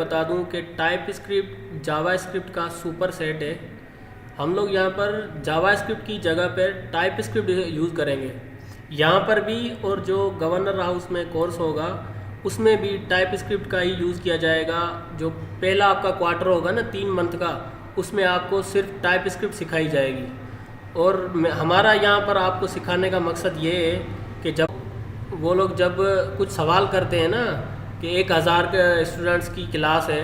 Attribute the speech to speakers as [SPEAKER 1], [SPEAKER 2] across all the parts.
[SPEAKER 1] बता दूं कि टाइप स्क्रिप्ट जावा स्क्रिप्ट का सुपर सेट है। हम लोग यहाँ पर जावा स्क्रिप्ट की जगह पर टाइप स्क्रिप्ट यूज़ करेंगे यहाँ पर भी, और जो गवर्नर हाउस में कोर्स होगा उसमें भी टाइप स्क्रिप्ट का ही यूज़ किया जाएगा। जो पहला आपका क्वार्टर होगा ना 3 मंथ का, उसमें आपको सिर्फ टाइप स्क्रिप्ट सिखाई जाएगी। और हमारा यहाँ पर आपको सिखाने का मकसद ये है कि जब कुछ सवाल करते हैं ना कि 1000 के स्टूडेंट्स की क्लास है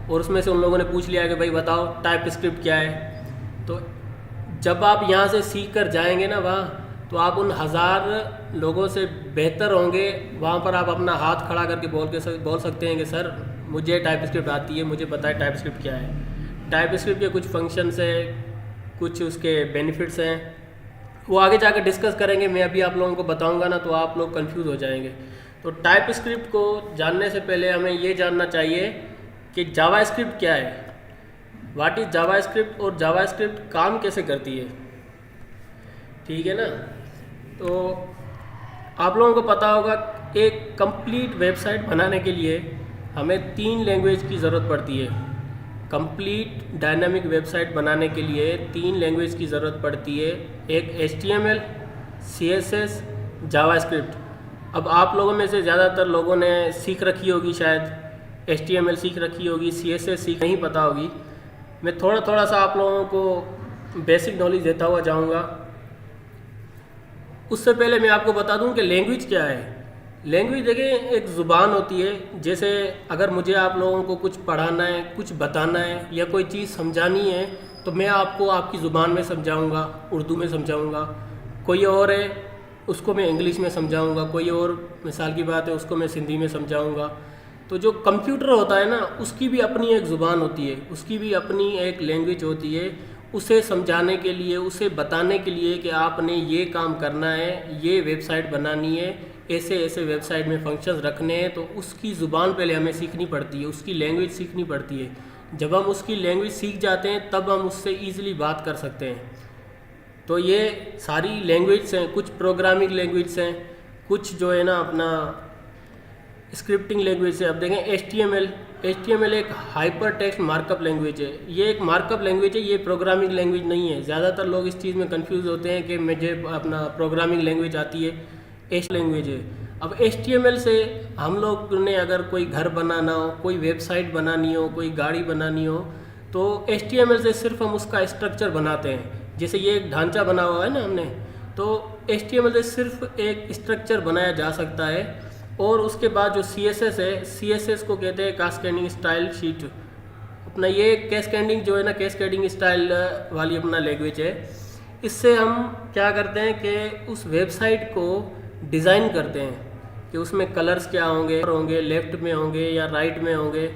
[SPEAKER 1] और उसमें से उन लोगों ने पूछ लिया कि भाई बताओ टाइप स्क्रिप्ट क्या है, तो जब आप यहाँ से सीख कर जाएंगे ना वहाँ, तो आप उन 1000 लोगों से बेहतर होंगे। वहाँ पर आप अपना हाथ खड़ा करके बोल सकते हैं कि सर मुझे टाइप स्क्रिप्ट आती है, मुझे पता है टाइप स्क्रिप्ट क्या है। टाइप स्क्रिप्ट के कुछ फंक्शंस हैं, कुछ उसके बेनिफिट्स हैं, वो आगे जाकर डिस्कस करेंगे। मैं अभी आप लोगों को बताऊंगा ना तो आप लोग कंफ्यूज हो जाएंगे। तो टाइप स्क्रिप्ट को जानने से पहले हमें ये जानना चाहिए कि जावा स्क्रिप्ट क्या है, व्हाट इज़ जावा स्क्रिप्ट, और जावा स्क्रिप्ट काम कैसे करती है। ठीक है ना। तो आप लोगों को पता होगा एक कंप्लीट वेबसाइट बनाने के लिए हमें 3 लैंग्वेज की ज़रूरत पड़ती है। कंप्लीट डायनामिक वेबसाइट बनाने के लिए 3 लैंग्वेज की ज़रूरत पड़ती है। एक HTML, CSS, जावास्क्रिप्ट। अब आप लोगों में से ज़्यादातर लोगों ने सीख रखी होगी, शायद HTML सीख रखी होगी, CSS सीख नहीं पता होगी। मैं थोड़ा थोड़ा सा आप लोगों को बेसिक नॉलेज देता हुआ जाऊंगा। उससे पहले मैं आपको बता दूं कि लैंग्वेज क्या है। लैंग्वेज देखिए एक ज़ुबान होती है। जैसे अगर मुझे आप लोगों को कुछ पढ़ाना है, कुछ बताना है या कोई चीज़ समझानी है तो मैं आपको आपकी ज़ुबान में समझाऊंगा, उर्दू में समझाऊंगा। कोई और है उसको मैं इंग्लिश में समझाऊंगा, कोई और मिसाल की बात है उसको मैं सिंधी में समझाऊंगा। तो जो कंप्यूटर होता है ना उसकी भी अपनी एक ज़ुबान होती है, उसकी भी अपनी एक लैंग्वेज होती है। उसे समझाने के लिए, उसे बताने के लिए कि आपने ये काम करना है, ये वेबसाइट बनानी है, ऐसे ऐसे वेबसाइट में फंक्शंस रखने हैं, तो उसकी ज़ुबान पहले हमें सीखनी पड़ती है, उसकी लैंग्वेज सीखनी पड़ती है। जब हम उसकी लैंग्वेज सीख जाते हैं तब हम उससे ईज़िली बात कर सकते हैं। तो ये सारी लैंग्वेज हैं, कुछ प्रोग्रामिंग लैंग्वेज हैं, कुछ जो है ना अपना स्क्रिप्टिंग लैंग्वेज है। अब देखें एच टी एम एल एक हाइपर टेक्स्ट मार्कअप लैंग्वेज है। ये एक मार्कअप लैंग्वेज है, ये प्रोग्रामिंग लैंग्वेज नहीं है। ज़्यादातर लोग इस चीज़ में कंफ्यूज होते हैं कि मुझे अपना प्रोग्रामिंग लैंग्वेज आती है, एच लैंग्वेज है। अब HTML से हम लोग ने अगर कोई घर बनाना हो, कोई वेबसाइट बनानी हो, कोई गाड़ी बनानी हो, तो HTML से सिर्फ हम उसका स्ट्रक्चर बनाते हैं। जैसे ये एक ढांचा बना हुआ है ना हमने, तो HTML से सिर्फ एक स्ट्रक्चर बनाया जा सकता है। और उसके बाद जो CSS है, CSS को कहते हैं कास्केडिंग स्टाइल शीट। अपना ये कैस्केडिंग जो है ना, कैस्केडिंग स्टाइल वाली अपना लैंग्वेज है। इससे हम क्या करते हैं कि उस वेबसाइट को डिज़ाइन करते हैं कि उसमें कलर्स क्या होंगे, लेफ़्ट में होंगे या राइट में होंगे।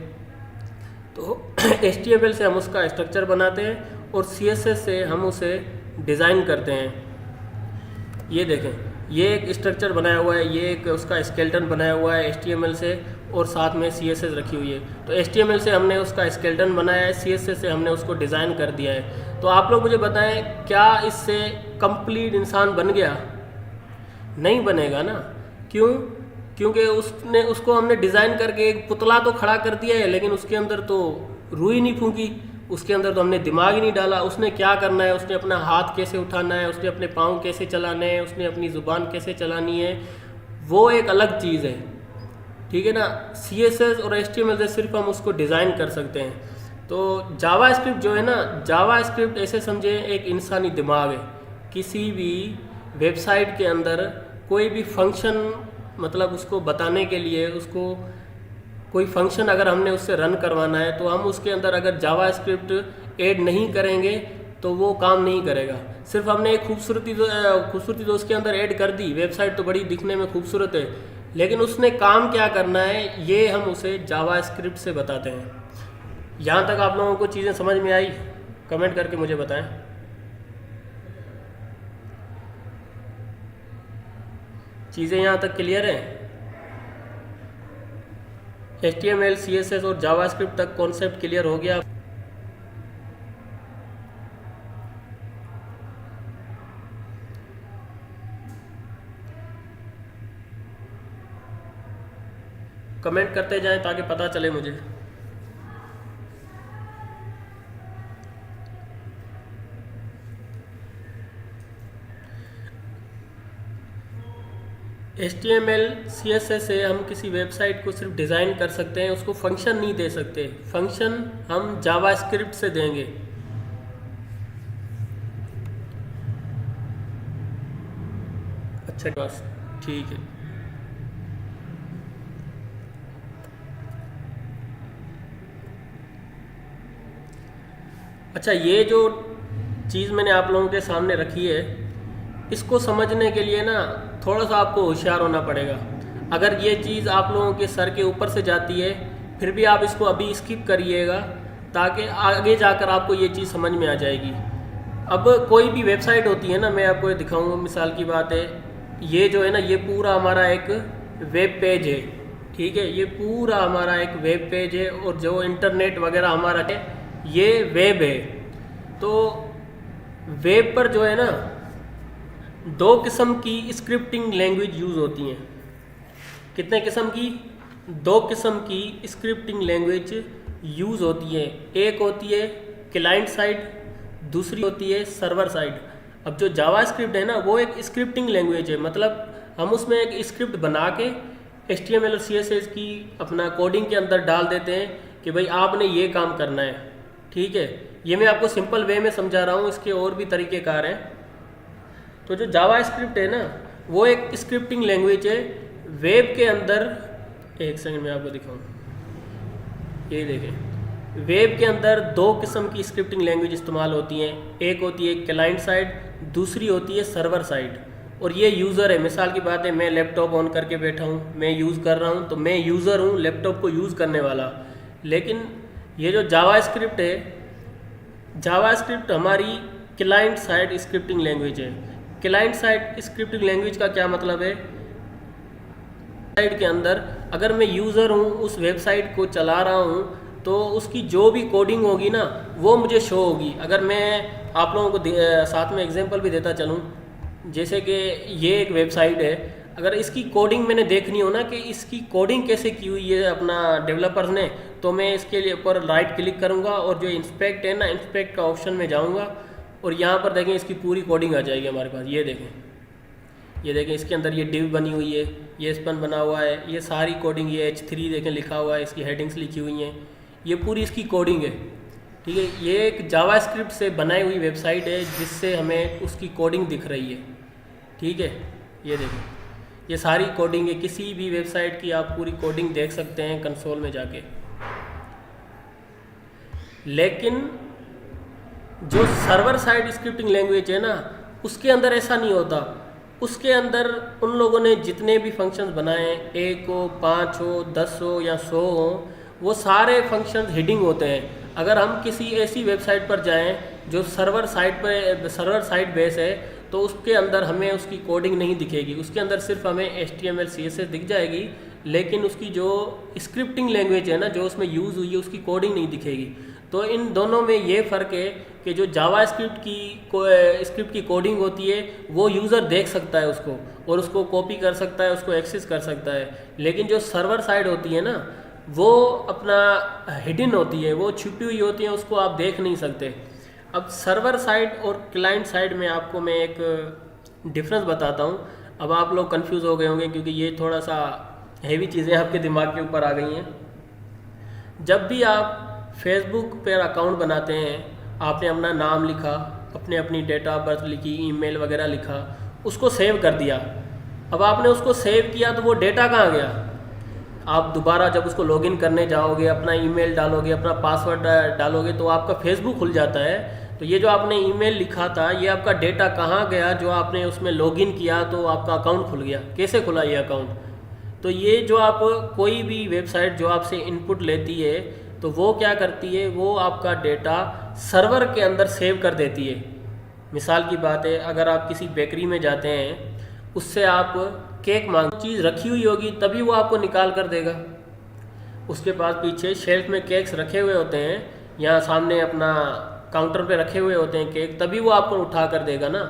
[SPEAKER 1] तो HTML से हम उसका स्ट्रक्चर बनाते हैं और CSS से हम उसे डिज़ाइन करते हैं। ये देखें, ये एक स्ट्रक्चर बनाया हुआ है, ये एक उसका स्केलेटन बनाया हुआ है HTML से, और साथ में CSS रखी हुई है। तो HTML से हमने उसका स्केलेटन बनाया है, CSS से हमने उसको डिज़ाइन कर दिया है। तो आप लोग मुझे बताएं, क्या इससे कंप्लीट इंसान बन गया? नहीं बनेगा ना। क्यों? क्योंकि उसको हमने डिज़ाइन करके एक पुतला तो खड़ा कर दिया है, लेकिन उसके अंदर तो रूह ही नहीं फूंकी, उसके अंदर तो हमने दिमाग ही नहीं डाला। उसने क्या करना है, उसने अपना हाथ कैसे उठाना है, उसने अपने पाँव कैसे चलाने हैं, उसने अपनी ज़ुबान कैसे चलानी है, वो एक अलग चीज़ है। ठीक है ना। CSS और HTML से सिर्फ हम उसको डिज़ाइन कर सकते हैं। तो जावा स्क्रिप्ट जो है ना, जावा स्क्रिप्ट ऐसे समझे एक इंसानी दिमाग है। किसी भी वेबसाइट के अंदर कोई भी फंक्शन, मतलब उसको बताने के लिए, उसको कोई फंक्शन अगर हमने उससे रन करवाना है तो हम उसके अंदर अगर जावा स्क्रिप्ट ऐड नहीं करेंगे तो वो काम नहीं करेगा। सिर्फ हमने एक खूबसूरती तो उसके अंदर ऐड कर दी, वेबसाइट तो बड़ी दिखने में खूबसूरत है, लेकिन उसने काम क्या करना है ये हम उसे जावा स्क्रिप्ट से बताते हैं। यहाँ तक आप लोगों को चीज़ें समझ में आई? कमेंट करके मुझे बताएं। चीज़ें यहाँ तक क्लियर हैं? HTML, CSS और जावास्क्रिप्ट तक कॉन्सेप्ट क्लियर हो गया? कमेंट करते जाएं ताकि पता चले मुझे। HTML CSS से हम किसी वेबसाइट को सिर्फ डिज़ाइन कर सकते हैं, उसको फंक्शन नहीं दे सकते। फंक्शन हम जावास्क्रिप्ट से देंगे। अच्छा बस ठीक है। अच्छा, ये जो चीज़ मैंने आप लोगों के सामने रखी है, इसको समझने के लिए ना थोड़ा सा आपको होशियार होना पड़ेगा। अगर ये चीज़ आप लोगों के सर के ऊपर से जाती है, फिर भी आप इसको अभी स्किप करिएगा, ताकि आगे जाकर आपको ये चीज़ समझ में आ जाएगी। अब कोई भी वेबसाइट होती है ना, मैं आपको ये दिखाऊंगा, मिसाल की बात है, ये जो है ना, ये पूरा हमारा एक वेब पेज है, ठीक है, ये पूरा हमारा एक वेब पेज है, और जो इंटरनेट वगैरह हमारा है ये वेब है। तो वेब पर जो है ना, दो किस्म की स्क्रिप्टिंग लैंग्वेज यूज़ होती हैं। कितने किस्म की? दो किस्म की स्क्रिप्टिंग लैंग्वेज यूज़ होती है। एक होती है क्लाइंट साइड, दूसरी होती है सर्वर साइड। अब जो जावास्क्रिप्ट है ना, वो एक स्क्रिप्टिंग लैंग्वेज है, मतलब हम उसमें एक स्क्रिप्ट बना के HTML और CSS की अपना कोडिंग के अंदर डाल देते हैं कि भाई आपने ये काम करना है, ठीक है। ये मैं आपको सिंपल वे में समझा रहा हूँ, इसके और भी तरीक़ेकार हैं। तो जो जावास्क्रिप्ट है ना, वो एक स्क्रिप्टिंग लैंग्वेज है वेब के अंदर। एक सेकंड में आपको दिखाऊँ, ये देखें, वेब के अंदर दो किस्म की स्क्रिप्टिंग लैंग्वेज इस्तेमाल होती हैं। एक होती है क्लाइंट साइड, दूसरी होती है सर्वर साइड। और ये यूज़र है, मिसाल की बात है, मैं लैपटॉप ऑन करके बैठा हूँ, मैं यूज़ कर रहा हूँ, तो मैं यूज़र हूँ, लैपटॉप को यूज़ करने वाला। लेकिन ये जो जावास्क्रिप्ट है, जावास्क्रिप्ट हमारी क्लाइंट साइड स्क्रिप्टिंग लैंग्वेज है। क्लाइंट साइड स्क्रिप्टिंग लैंग्वेज का क्या मतलब है? वेबसाइट के अंदर अगर मैं यूज़र हूँ, उस वेबसाइट को चला रहा हूँ, तो उसकी जो भी कोडिंग होगी ना, वो मुझे शो होगी। अगर मैं आप लोगों को साथ में एग्जांपल भी देता चलूँ, जैसे कि ये एक वेबसाइट है, अगर इसकी कोडिंग मैंने देखनी हो ना कि इसकी कोडिंग कैसे की हुई है अपना डेवलपर्स ने, तो मैं इसके लिए ऊपर राइट क्लिक करूँगा और जो इंस्पेक्ट है ना, इंस्पेक्ट का ऑप्शन में जाऊँगा, और यहाँ पर देखें इसकी पूरी कोडिंग आ जाएगी हमारे पास। ये देखें, ये देखें, इसके अंदर ये डिव बनी हुई है, ये स्पन बना हुआ है, ये सारी कोडिंग, ये H3 देखें लिखा हुआ है, इसकी हेडिंग्स लिखी हुई हैं, ये पूरी इसकी कोडिंग है, ठीक है। ये एक जावास्क्रिप्ट से बनाई हुई वेबसाइट है, जिससे हमें उसकी कोडिंग दिख रही है, ठीक है। ये देखें, ये सारी कोडिंग है, किसी भी वेबसाइट की आप पूरी कोडिंग देख सकते हैं कंसोल में जाके। लेकिन जो सर्वर साइड स्क्रिप्टिंग लैंग्वेज है ना, उसके अंदर ऐसा नहीं होता। उसके अंदर उन लोगों ने जितने भी फंक्शंस बनाए, 1 हो, 5 हो, 10 हो या 100 हो, वो सारे फंक्शंस हिडिंग होते हैं। अगर हम किसी ऐसी वेबसाइट पर जाएं जो सर्वर साइड बेस है, तो उसके अंदर हमें उसकी कोडिंग नहीं दिखेगी, उसके अंदर सिर्फ हमें HTML CSS दिख जाएगी, लेकिन उसकी जो स्क्रिप्टिंग लैंग्वेज है ना, जो उसमें यूज़ हुई है, उसकी कोडिंग नहीं दिखेगी। तो इन दोनों में ये फ़र्क है कि जो जावास्क्रिप्ट की कोडिंग होती है, वो यूज़र देख सकता है उसको, और उसको कॉपी कर सकता है, उसको एक्सेस कर सकता है। लेकिन जो सर्वर साइड होती है ना, वो अपना हिडन होती है, वो छुपी हुई होती है, उसको आप देख नहीं सकते। अब सर्वर साइड और क्लाइंट साइड में आपको मैं एक डिफरेंस बताता हूँ। अब आप लोग कंफ्यूज हो गए होंगे, क्योंकि ये थोड़ा सा हेवी चीज़ें आपके दिमाग के ऊपर आ गई हैं। जब भी आप फेसबुक पर अकाउंट बनाते हैं, आपने अपना नाम लिखा, अपनी डेट ऑफ बर्थ लिखी, ईमेल वगैरह लिखा, उसको सेव कर दिया। अब आपने उसको सेव किया, तो वो डेटा कहाँ गया? आप दोबारा जब उसको लॉगिन करने जाओगे, अपना ईमेल डालोगे, अपना पासवर्ड डालोगे, तो आपका फेसबुक खुल जाता है। तो ये जो आपने ईमेल लिखा था, ये आपका डेटा कहाँ गया? जो आपने उसमें लॉगिन किया तो आपका अकाउंट खुल गया। कैसे खुला ये अकाउंट? तो ये जो आप कोई भी वेबसाइट जो आपसे इनपुट लेती है, तो वो क्या करती है, वो आपका डेटा सर्वर के अंदर सेव कर देती है। मिसाल की बात है, अगर आप किसी बेकरी में जाते हैं, उससे आप केक मांग, चीज़ रखी हुई होगी, तभी वो आपको निकाल कर देगा। उसके पास पीछे शेल्फ में केक्स रखे हुए होते हैं, यहाँ सामने अपना काउंटर पे रखे हुए होते हैं केक, तभी वो आपको उठा कर देगा ना।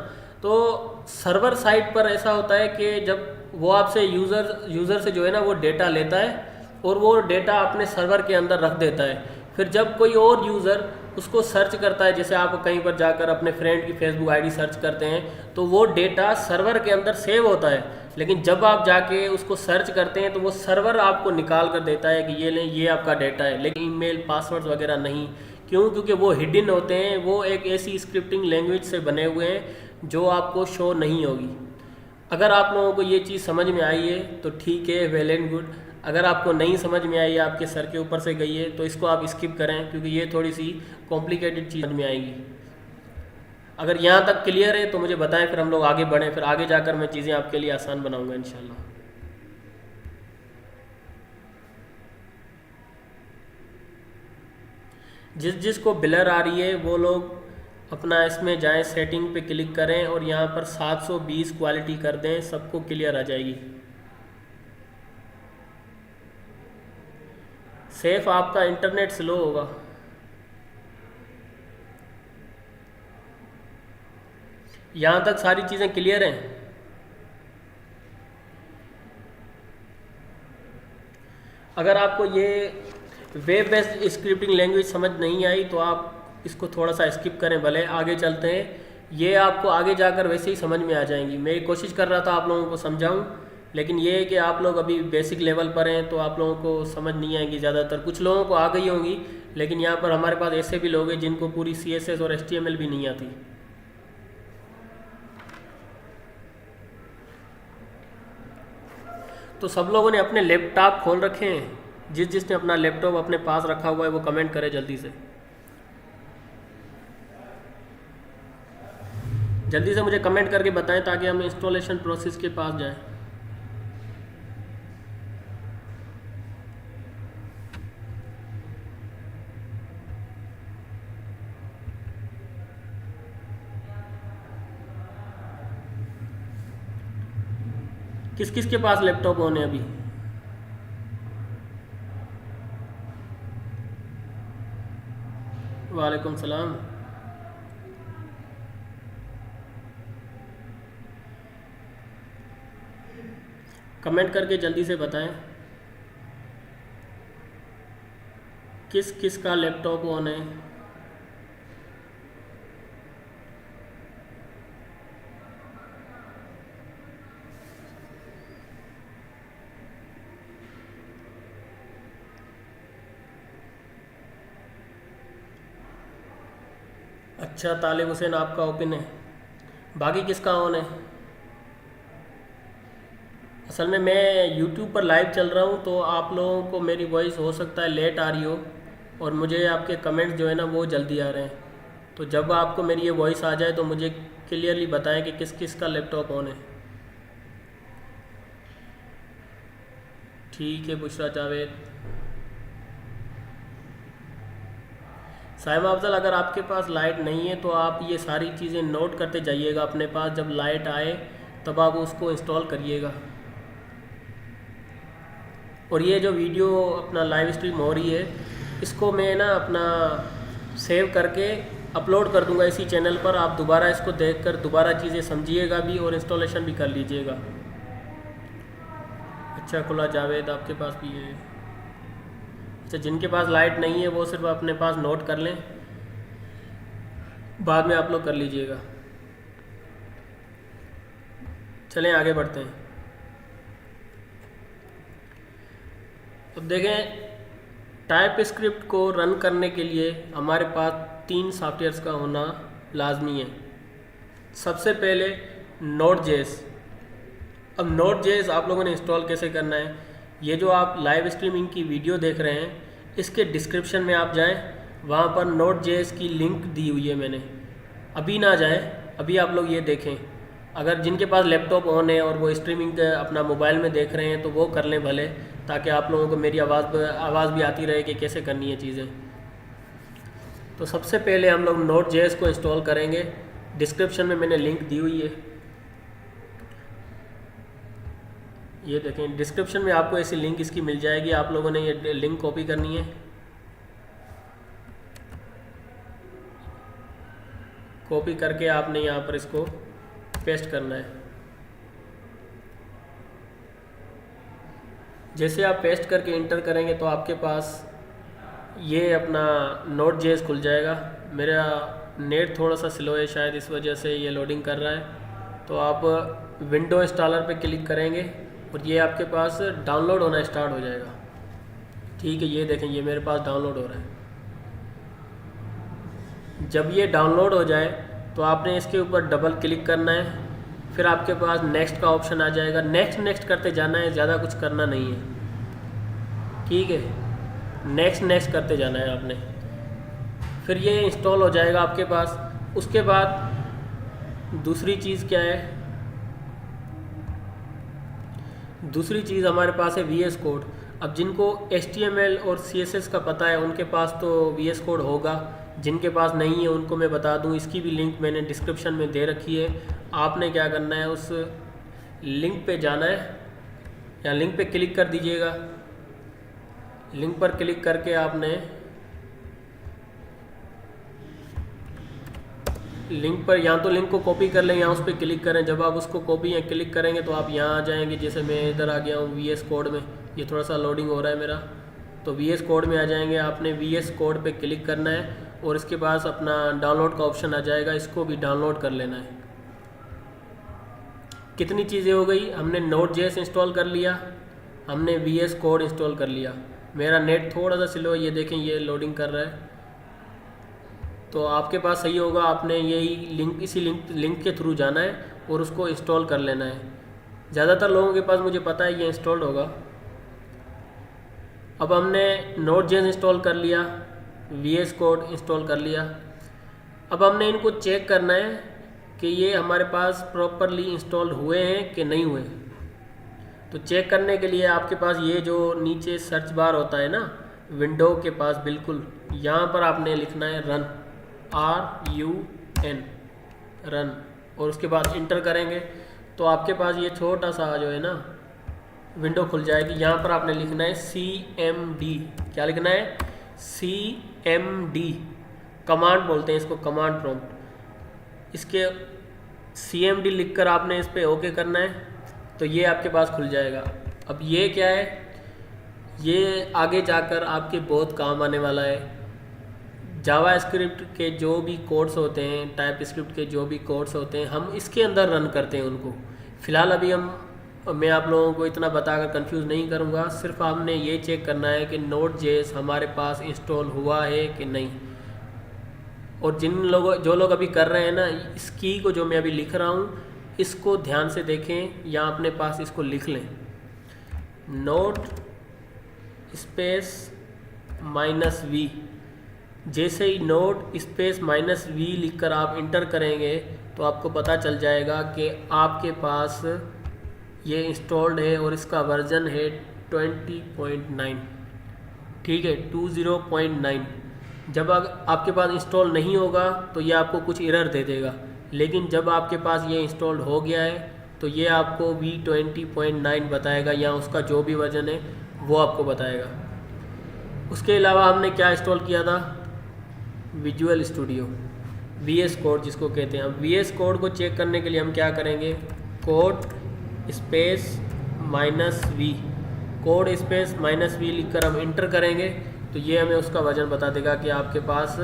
[SPEAKER 1] तो सर्वर साइट पर ऐसा होता है कि जब वो आपसे यूज़र से जो है ना, वो डेटा लेता है और वो डेटा अपने सर्वर के अंदर रख देता है। फिर जब कोई और यूज़र उसको सर्च करता है, जैसे आप कहीं पर जाकर अपने फ्रेंड की फेसबुक आईडी सर्च करते हैं, तो वो डेटा सर्वर के अंदर सेव होता है। लेकिन जब आप जाके उसको सर्च करते हैं तो वो सर्वर आपको निकाल कर देता है कि ये लें, ये आपका डाटा है, लेकिन ईमेल पासवर्ड्स वगैरह नहीं। क्यों? क्योंकि वो हिडन होते हैं, वो एक ऐसी स्क्रिप्टिंग लैंग्वेज से बने हुए हैं जो आपको शो नहीं होगी। अगर आप लोगों को ये चीज़ समझ में आई है तो ठीक है, वेल एंड गुड। अगर आपको नहीं समझ में आई है, आपके सर के ऊपर से गई है, तो इसको आप स्किप करें, क्योंकि ये थोड़ी सी कॉम्प्लिकेटेड चीज़ में आएगी। अगर यहाँ तक क्लियर है तो मुझे बताएं, फिर हम लोग आगे बढ़ें, फिर आगे जाकर मैं चीज़ें आपके लिए आसान बनाऊंगा इंशाल्लाह। जिसको ब्लर आ रही है वो लोग अपना इसमें जाएं, सेटिंग पे क्लिक करें और यहाँ पर 720 क्वालिटी कर दें, सबको क्लियर आ जाएगी। सेफ आपका इंटरनेट स्लो होगा। यहाँ तक सारी चीज़ें क्लियर हैं? अगर आपको ये वेब बेस्ड स्क्रिप्टिंग लैंग्वेज समझ नहीं आई तो आप इसको थोड़ा सा स्किप करें, भले आगे चलते हैं। ये आपको आगे जाकर वैसे ही समझ में आ जाएंगी। मैं कोशिश कर रहा था आप लोगों को समझाऊं, लेकिन ये है कि आप लोग अभी बेसिक लेवल पर हैं तो आप लोगों को समझ नहीं आएंगी ज़्यादातर। कुछ लोगों को आ गई होंगी, लेकिन यहाँ पर हमारे पास ऐसे भी लोग हैं जिनको पूरी CSS और HTML भी नहीं आती। तो सब लोगों ने अपने लैपटॉप खोल रखे हैं? जिसने अपना लैपटॉप अपने पास रखा हुआ है वो कमेंट करे जल्दी से। जल्दी से मुझे कमेंट करके बताएं ताकि हम इंस्टॉलेशन प्रोसेस के पास जाएं। किस किस के पास लैपटॉप होने अभी? वालेकुम सलाम। कमेंट करके जल्दी से बताएं किस किस का लैपटॉप ऑन है। अच्छा, तालिब हुसैन आपका ओपन है, बाकी किसका ऑन है? असल में मैं YouTube पर लाइव चल रहा हूँ तो आप लोगों को मेरी वॉइस हो सकता है लेट आ रही हो और मुझे आपके कमेंट्स जो है ना वो जल्दी आ रहे हैं। तो जब आपको मेरी ये वॉइस आ जाए तो मुझे क्लियरली बताएं कि किस किस का लैपटॉप ऑन है। ठीक है बुशरा जावेद। साहिबा अफजल, अगर आपके पास लाइट नहीं है तो आप ये सारी चीज़ें नोट करते जाइएगा अपने पास, जब लाइट आए तब आप उसको इंस्टॉल करिएगा। और ये जो वीडियो अपना लाइव स्ट्रीम हो रही है इसको मैं ना अपना सेव करके अपलोड कर दूंगा इसी चैनल पर। आप दोबारा इसको देखकर दोबारा चीज़ें समझिएगा भी और इंस्टॉलेशन भी कर लीजिएगा। अच्छा खुला जावेद, आपके पास भी है? अच्छा, जिनके पास लाइट नहीं है वो सिर्फ अपने पास नोट कर लें, बाद में आप लोग कर लीजिएगा। चलें आगे बढ़ते हैं। अब देखें, टाइप स्क्रिप्ट को रन करने के लिए हमारे पास 3 सॉफ्टवेयर्स का होना लाजमी है। सबसे पहले Node.js। अब Node.js आप लोगों ने इंस्टॉल कैसे करना है, ये जो आप लाइव स्ट्रीमिंग की वीडियो देख रहे हैं इसके डिस्क्रिप्शन में आप जाएं, वहाँ पर Node.js की लिंक दी हुई है मैंने। अभी ना जाएं, अभी आप लोग ये देखें। अगर जिनके पास लैपटॉप ऑन है और वो स्ट्रीमिंग अपना मोबाइल में देख रहे हैं तो वो कर लें भले, ताकि आप लोगों को मेरी आवाज़ भी आती रहे कि कैसे करनी है चीज़ें। तो सबसे पहले हम लोग Node.js को इंस्टॉल करेंगे। डिस्क्रिप्शन में मैंने लिंक दी हुई है, ये देखें। डिस्क्रिप्शन में आपको ऐसी लिंक इसकी मिल जाएगी, आप लोगों ने ये लिंक कॉपी करनी है। कॉपी करके आपने यहाँ पर इसको पेस्ट करना है। जैसे आप पेस्ट करके इंटर करेंगे तो आपके पास ये अपना Node.js खुल जाएगा। मेरा नेट थोड़ा सा स्लो है, शायद इस वजह से ये लोडिंग कर रहा है। तो आप विंडो इंस्टॉलर पे क्लिक करेंगे और ये आपके पास डाउनलोड होना स्टार्ट हो जाएगा। ठीक है, ये देखें ये मेरे पास डाउनलोड हो रहा है। जब ये डाउनलोड हो जाए तो आपने इसके ऊपर डबल क्लिक करना है, फिर आपके पास नेक्स्ट का ऑप्शन आ जाएगा। नेक्स्ट नेक्स्ट करते जाना है, ज़्यादा कुछ करना नहीं है। ठीक है, नेक्स्ट नेक्स्ट करते जाना है आपने, फिर ये इंस्टॉल हो जाएगा आपके पास। उसके बाद दूसरी चीज़ क्या है, दूसरी चीज़ हमारे पास है VS कोड। अब जिनको HTML और CSS का पता है उनके पास तो VS कोड होगा, जिनके पास नहीं है उनको मैं बता दूं, इसकी भी लिंक मैंने डिस्क्रिप्शन में दे रखी है। आपने क्या करना है, उस लिंक पे जाना है या लिंक पे क्लिक कर दीजिएगा। लिंक पर क्लिक करके आपने लिंक पर या तो लिंक को कॉपी कर लें या उस पर क्लिक करें। जब आप उसको कॉपी या क्लिक करेंगे तो आप यहाँ आ जाएंगे। जैसे मैं इधर आ गया हूँ VS कोड में, ये थोड़ा सा लोडिंग हो रहा है मेरा, तो VS कोड में आ जाएंगे। आपने VS कोड पे क्लिक करना है और इसके पास अपना डाउनलोड का ऑप्शन आ जाएगा, इसको भी डाउनलोड कर लेना है। कितनी चीज़ें हो गई, हमने Node.js इंस्टॉल कर लिया, हमने VS कोड इंस्टॉल कर लिया। मेरा नेट थोड़ा सा स्लो है, ये देखें ये लोडिंग कर रहा है, तो आपके पास सही होगा। आपने यही लिंक, इसी लिंक के थ्रू जाना है और उसको इंस्टॉल कर लेना है। ज़्यादातर लोगों के पास मुझे पता है ये इंस्टॉल्ड होगा। अब हमने Node.js इंस्टॉल कर लिया, VS कोड इंस्टॉल कर लिया। अब हमने इनको चेक करना है कि ये हमारे पास प्रॉपरली इंस्टॉल हुए हैं कि नहीं हुए। तो चेक करने के लिए आपके पास ये जो नीचे सर्च बार होता है ना विंडो के पास, बिल्कुल यहाँ पर आपने लिखना है रन, RUN, रन, और उसके बाद इंटर करेंगे तो आपके पास ये छोटा सा जो है ना विंडो खुल जाएगी। यहाँ पर आपने लिखना है CMD। क्या लिखना है? CMD, कमांड बोलते हैं इसको, कमांड प्रॉम्प्ट। इसके CMD लिखकर आपने इस पर ओके करना है, तो ये आपके पास खुल जाएगा। अब ये क्या है, ये आगे जाकर आपके बहुत काम आने वाला है। जावास्क्रिप्ट के जो भी कोड्स होते हैं, टाइपस्क्रिप्ट के जो भी कोड्स होते हैं, हम इसके अंदर रन करते हैं उनको। फ़िलहाल अभी मैं आप लोगों को इतना बताकर कंफ्यूज नहीं करूँगा। सिर्फ आपने ये चेक करना है कि Node.js हमारे पास इंस्टॉल हुआ है कि नहीं। और जो लोग अभी कर रहे हैं ना, इस की को जो मैं अभी लिख रहा हूँ इसको ध्यान से देखें या अपने पास इसको लिख लें। नोट स्पेस -v, जैसे ही नोट स्पेस -v लिखकर आप इंटर करेंगे तो आपको पता चल जाएगा कि आपके पास ये इंस्टॉल्ड है और इसका वर्जन है 20.9। ठीक है, 20.9। जब आपके पास इंस्टॉल नहीं होगा तो ये आपको कुछ एरर दे देगा, लेकिन जब आपके पास ये इंस्टॉल्ड हो गया है तो ये आपको v20.9 बताएगा या उसका जो भी वर्जन है वो आपको बताएगा। उसके अलावा हमने क्या इंस्टॉल किया था, विजुअल स्टूडियो, VS कोड जिसको कहते हैं। अब VS कोड को चेक करने के लिए हम क्या करेंगे, code space -v, code space -v लिखकर हम इंटर करेंगे तो ये हमें उसका वर्जन बता देगा कि आपके पास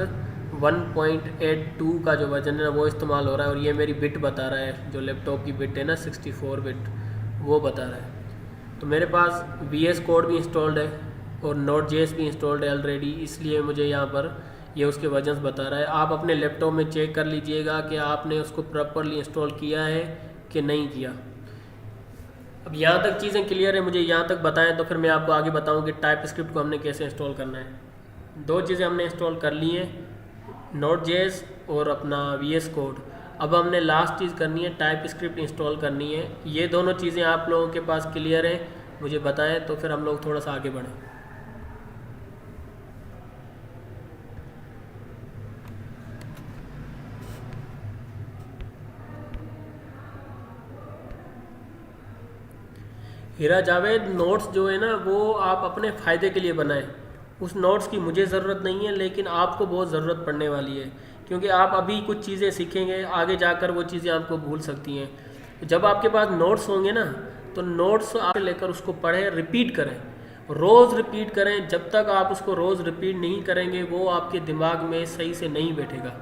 [SPEAKER 1] 1.82 का जो वर्जन है वो इस्तेमाल हो रहा है। और ये मेरी बिट बता रहा है, जो लैपटॉप की बिट है ना 64 बिट, वो बता रहा है। तो मेरे पास VS कोड भी इंस्टॉल्ड है और Node.js भी इंस्टॉल्ड है ऑलरेडी, इसलिए मुझे यहाँ पर ये उसके वर्जन्स बता रहा है। आप अपने लैपटॉप में चेक कर लीजिएगा कि आपने उसको प्रॉपरली इंस्टॉल किया है कि नहीं किया। अब यहाँ तक चीज़ें क्लियर है, मुझे यहाँ तक बताएं तो फिर मैं आपको आगे बताऊँ कि टाइपस्क्रिप्ट को हमने कैसे इंस्टॉल करना है। दो चीज़ें हमने इंस्टॉल कर ली हैं, Node.js और अपना VS कोड। अब हमने लास्ट चीज़ करनी है, टाइपस्क्रिप्ट इंस्टॉल करनी है। ये दोनों चीज़ें आप लोगों के पास क्लियर है, मुझे बताएं तो फिर हम लोग थोड़ा सा आगे बढ़ें। हीरा जावेद, नोट्स जो है ना वो आप अपने फ़ायदे के लिए बनाएं। उस नोट्स की मुझे ज़रूरत नहीं है, लेकिन आपको बहुत ज़रूरत पड़ने वाली है, क्योंकि आप अभी कुछ चीज़ें सीखेंगे, आगे जाकर वो चीज़ें आपको भूल सकती हैं। जब आपके पास नोट्स होंगे ना तो नोट्स आप लेकर उसको पढ़ें, रिपीट करें, रोज़ रिपीट करें। जब तक आप उसको रोज़ रिपीट नहीं करेंगे वो आपके दिमाग में सही से नहीं बैठेगा।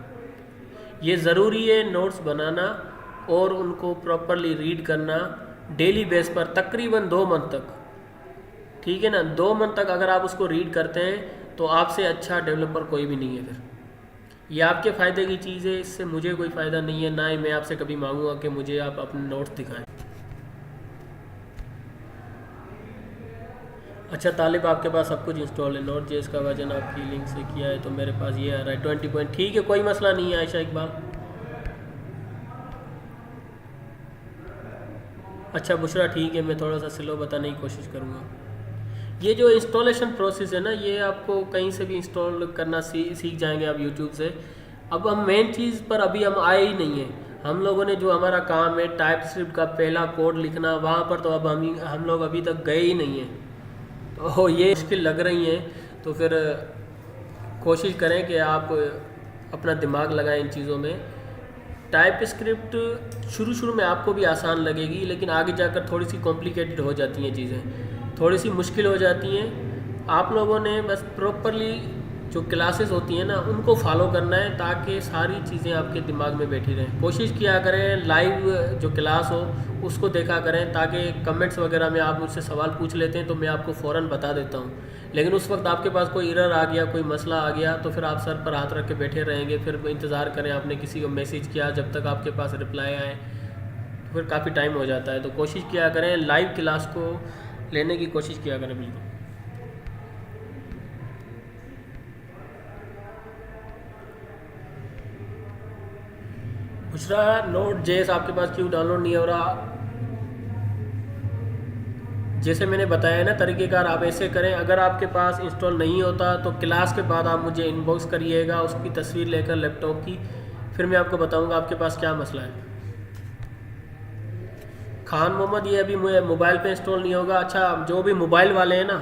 [SPEAKER 1] ये ज़रूरी है नोट्स बनाना और उनको प्रॉपरली रीड करना डेली बेस पर तकरीबन 2 मंथ तक, ठीक है ना। 2 मंथ तक अगर आप उसको रीड करते हैं तो आपसे अच्छा डेवलपर कोई भी नहीं है। फिर ये आपके फ़ायदे की चीज़ है, इससे मुझे कोई फ़ायदा नहीं है, ना ही मैं आपसे कभी मांगूंगा कि मुझे आप अपने नोट्स दिखाएं। अच्छा तालिब, आपके पास सब कुछ इंस्टॉल है, नोट जेएस का वर्जन आपकी लिंक से किया है तो मेरे पास ये आ रहा है 20 पॉइंट, ठीक है, कोई मसला नहीं है आयशा इकबाल। अच्छा बुशरा, ठीक है, मैं थोड़ा सा स्लो बताने की कोशिश करूँगा। ये जो इंस्टॉलेशन प्रोसेस है ना, ये आपको कहीं से भी इंस्टॉल करना सीख जाएंगे आप यूट्यूब से। अब हम मेन चीज़ पर अभी हम आए ही नहीं हैं। हम लोगों ने जो हमारा काम है टाइप स्क्रिप्ट का पहला कोड लिखना, वहाँ पर तो अब हम लोग अभी तक गए ही नहीं हैं। तो ये मुश्किल लग रही हैं, तो फिर कोशिश करें कि आप अपना दिमाग लगाएं इन चीज़ों में। टाइप स्क्रिप्ट शुरू में आपको भी आसान लगेगी, लेकिन आगे जाकर थोड़ी सी कॉम्प्लिकेटेड हो जाती हैं चीज़ें, थोड़ी सी मुश्किल हो जाती हैं। आप लोगों ने बस प्रॉपरली जो क्लासेस होती हैं ना उनको फॉलो करना है, ताकि सारी चीज़ें आपके दिमाग में बैठी रहें। कोशिश किया करें लाइव जो क्लास हो उसको देखा करें, ताकि कमेंट्स वगैरह में आप मुझसे सवाल पूछ लेते हैं तो मैं आपको फ़ौरन बता देता हूँ। लेकिन उस वक्त आपके पास कोई एरर आ गया, कोई मसला आ गया, तो फिर आप सर पर हाथ रख के बैठे रहेंगे, फिर इंतज़ार करें आपने किसी को मैसेज किया जब तक आपके पास रिप्लाई आए, तो फिर काफ़ी टाइम हो जाता है। तो कोशिश किया करें लाइव क्लास को लेने की कोशिश किया करें बिल्कुल। दूसरा, नोट जेएस आपके पास क्यों डाउनलोड नहीं हो रहा? जैसे मैंने बताया ना तरीक़ेकार, आप ऐसे करें, अगर आपके पास इंस्टॉल नहीं होता तो क्लास के बाद आप मुझे इनबॉक्स करिएगा उसकी तस्वीर लेकर लैपटॉप की, फिर मैं आपको बताऊंगा आपके पास क्या मसला है। खान मोहम्मद, ये अभी मुझे मोबाइल पे इंस्टॉल नहीं होगा। अच्छा, जो भी मोबाइल वाले हैं ना,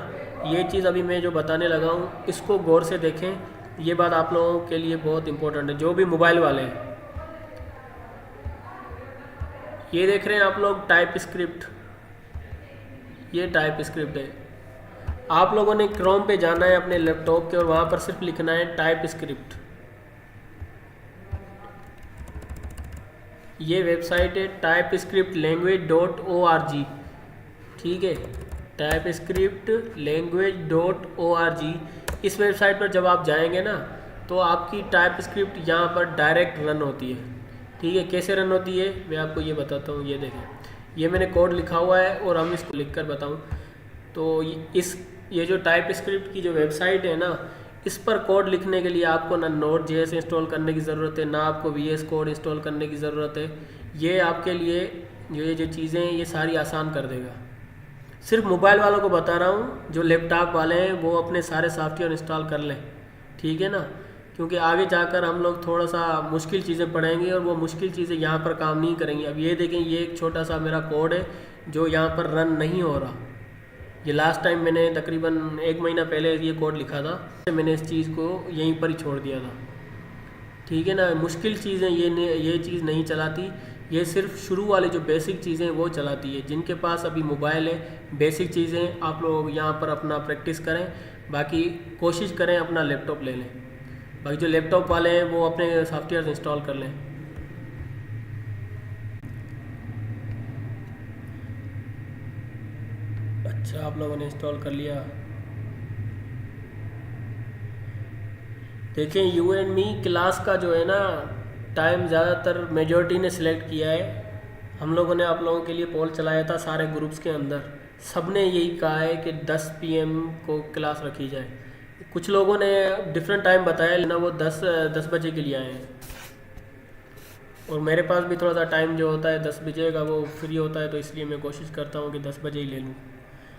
[SPEAKER 1] ये चीज़ अभी मैं जो बताने लगा हूँ इसको गौर से देखें, ये बात आप लोगों के लिए बहुत इंपॉर्टेंट है। जो भी मोबाइल वाले हैं, ये देख रहे हैं आप लोग टाइप स्क्रिप्ट, ये टाइप स्क्रिप्ट है। आप लोगों ने क्रोम पे जाना है अपने लैपटॉप के और वहाँ पर सिर्फ लिखना है टाइप स्क्रिप्ट। ये वेबसाइट है टाइप स्क्रिप्ट लैंग्वेज.org, ठीक है, टाइप स्क्रिप्ट लैंग्वेज.org। इस वेबसाइट पर जब आप जाएंगे ना तो आपकी टाइप स्क्रिप्ट यहाँ पर डायरेक्ट रन होती है, ठीक है। कैसे रन होती है मैं आपको ये बताता हूँ। ये देखें, ये मैंने कोड लिखा हुआ है और हम इसको लिख कर बताऊँ तो ये जो टाइप स्क्रिप्ट की जो वेबसाइट है ना, इस पर कोड लिखने के लिए आपको ना नोट जेएस इंस्टॉल करने की ज़रूरत है, ना आपको वीएस कोड इंस्टॉल करने की ज़रूरत है। ये आपके लिए ये जो चीज़ें हैं ये सारी आसान कर देगा। सिर्फ मोबाइल वालों को बता रहा हूँ, जो लैपटॉप वाले हैं वो अपने सारे सॉफ्टवेयर इंस्टॉल कर लें, ठीक है ना, क्योंकि आगे जाकर हम लोग थोड़ा सा मुश्किल चीज़ें पढ़ेंगे और वो मुश्किल चीज़ें यहाँ पर काम नहीं करेंगी। अब ये देखें, ये एक छोटा सा मेरा कोड है जो यहाँ पर रन नहीं हो रहा। ये लास्ट टाइम मैंने तकरीबन 1 महीना पहले ये कोड लिखा था, मैंने इस चीज़ को यहीं पर ही छोड़ दिया था, ठीक है ना। मुश्किल चीज़ें ये चीज़ नहीं चलाती, ये सिर्फ शुरू वाली जो बेसिक चीज़ें वो चलाती है। जिनके पास अभी मोबाइल है, बेसिक चीज़ें आप लोग यहाँ पर अपना प्रैक्टिस करें, बाकी कोशिश करें अपना लैपटॉप ले लें। बाकी जो लैपटॉप वाले हैं वो अपने सॉफ्टवेयर इंस्टॉल कर लें। अच्छा, आप लोगों ने इंस्टॉल कर लिया। देखें, यू एंड मी क्लास का जो है ना टाइम ज़्यादातर मेजॉरिटी ने सिलेक्ट किया है। हम लोगों ने आप लोगों के लिए पोल चलाया था सारे ग्रुप्स के अंदर, सब ने यही कहा है कि 10 PM को क्लास रखी जाए। कुछ लोगों ने डिफरेंट टाइम बताया, लेकिन वो 10 बजे के लिए आए हैं, और मेरे पास भी थोड़ा सा टाइम जो होता है 10 बजे का वो फ्री होता है, तो इसलिए मैं कोशिश करता हूँ कि 10 बजे ही ले लूँ।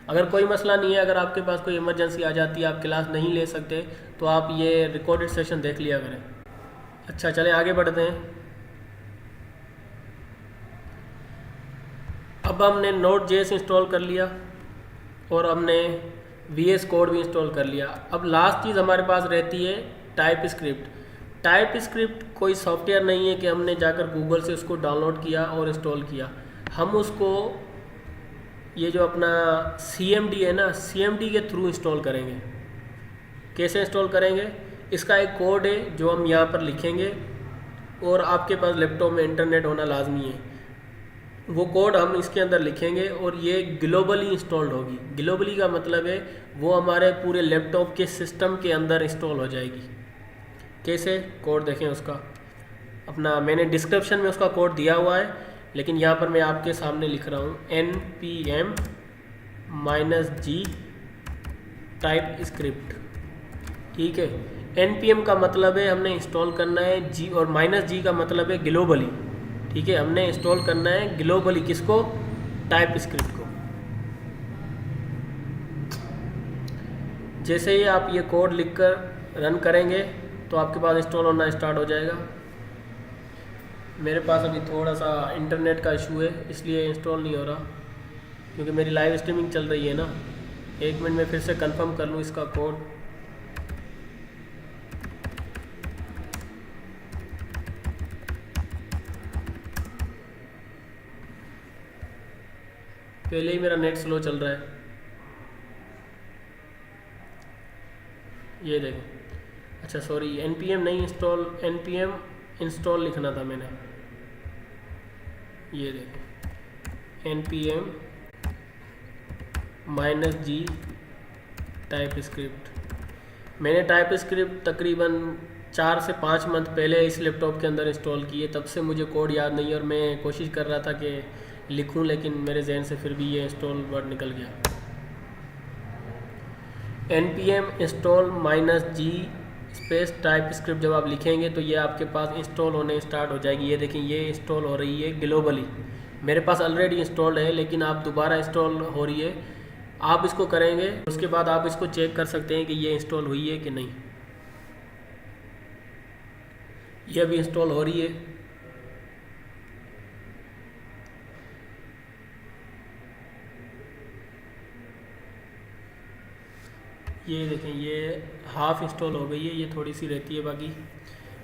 [SPEAKER 1] अगर कोई मसला नहीं है, अगर आपके पास कोई इमरजेंसी आ जाती है, आप क्लास नहीं ले सकते, तो आप ये रिकॉर्डेड सेशन देख लिया करें। अच्छा, चलें आगे बढ़ते हैं। अब हमने नोट जेएस इंस्टॉल कर लिया और हमने VS कोड भी इंस्टॉल कर लिया। अब लास्ट चीज़ हमारे पास रहती है टाइप स्क्रिप्ट। टाइप स्क्रिप्ट कोई सॉफ्टवेयर नहीं है कि हमने जाकर गूगल से उसको डाउनलोड किया और इंस्टॉल किया। हम उसको ये जो अपना CMD है ना, CMD के थ्रू इंस्टॉल करेंगे। कैसे इंस्टॉल करेंगे? इसका एक कोड है जो हम यहाँ पर लिखेंगे और आपके पास लैपटॉप में इंटरनेट होना लाजमी है। वो कोड हम इसके अंदर लिखेंगे और ये ग्लोबली इंस्टॉल्ड होगी। ग्लोबली का मतलब है वो हमारे पूरे लैपटॉप के सिस्टम के अंदर इंस्टॉल हो जाएगी। कैसे? कोड देखें उसका, अपना मैंने डिस्क्रिप्शन में उसका कोड दिया हुआ है, लेकिन यहाँ पर मैं आपके सामने लिख रहा हूँ npm-g टाइप स्क्रिप्ट। ठीक है, npm का मतलब है हमने इंस्टॉल करना है जी, और -g का मतलब है ग्लोबली। ठीक है, हमने इंस्टॉल करना है ग्लोबली किसको? टाइप स्क्रिप्ट को। जैसे ही आप ये कोड लिखकर रन करेंगे तो आपके पास इंस्टॉल होना स्टार्ट हो जाएगा। मेरे पास अभी थोड़ा सा इंटरनेट का इशू है, इसलिए इंस्टॉल नहीं हो रहा, क्योंकि मेरी लाइव स्ट्रीमिंग चल रही है ना। 1 मिनट में फिर से कंफर्म कर लूँ इसका कोड। पहले ही मेरा नेट स्लो चल रहा है। ये देखो, अच्छा सॉरी, npm नहीं इंस्टॉल, npm इंस्टॉल लिखना था मैंने। ये देखो npm -g टाइप स्क्रिप्ट। मैंने टाइप स्क्रिप्ट तकरीबन 4 से 5 मंथ पहले इस लैपटॉप के अंदर इंस्टॉल की है। तब से मुझे कोड याद नहीं है और मैं कोशिश कर रहा था कि लिखूं, लेकिन मेरे जहन से फिर भी ये इंस्टॉल वर्ड निकल गया। npm install -g space type script जब आप लिखेंगे तो ये आपके पास इंस्टॉल होने स्टार्ट हो जाएगी। ये देखें, ये इंस्टॉल हो रही है ग्लोबली। मेरे पास ऑलरेडी इंस्टॉल्ड है, लेकिन आप दोबारा इंस्टॉल हो रही है। आप इसको करेंगे, उसके बाद आप इसको चेक कर सकते हैं कि ये इंस्टॉल हुई है कि नहीं। ये अभी इंस्टॉल हो रही है। ये देखें, ये हाफ इंस्टॉल हो गई है, ये थोड़ी सी रहती है बाकी।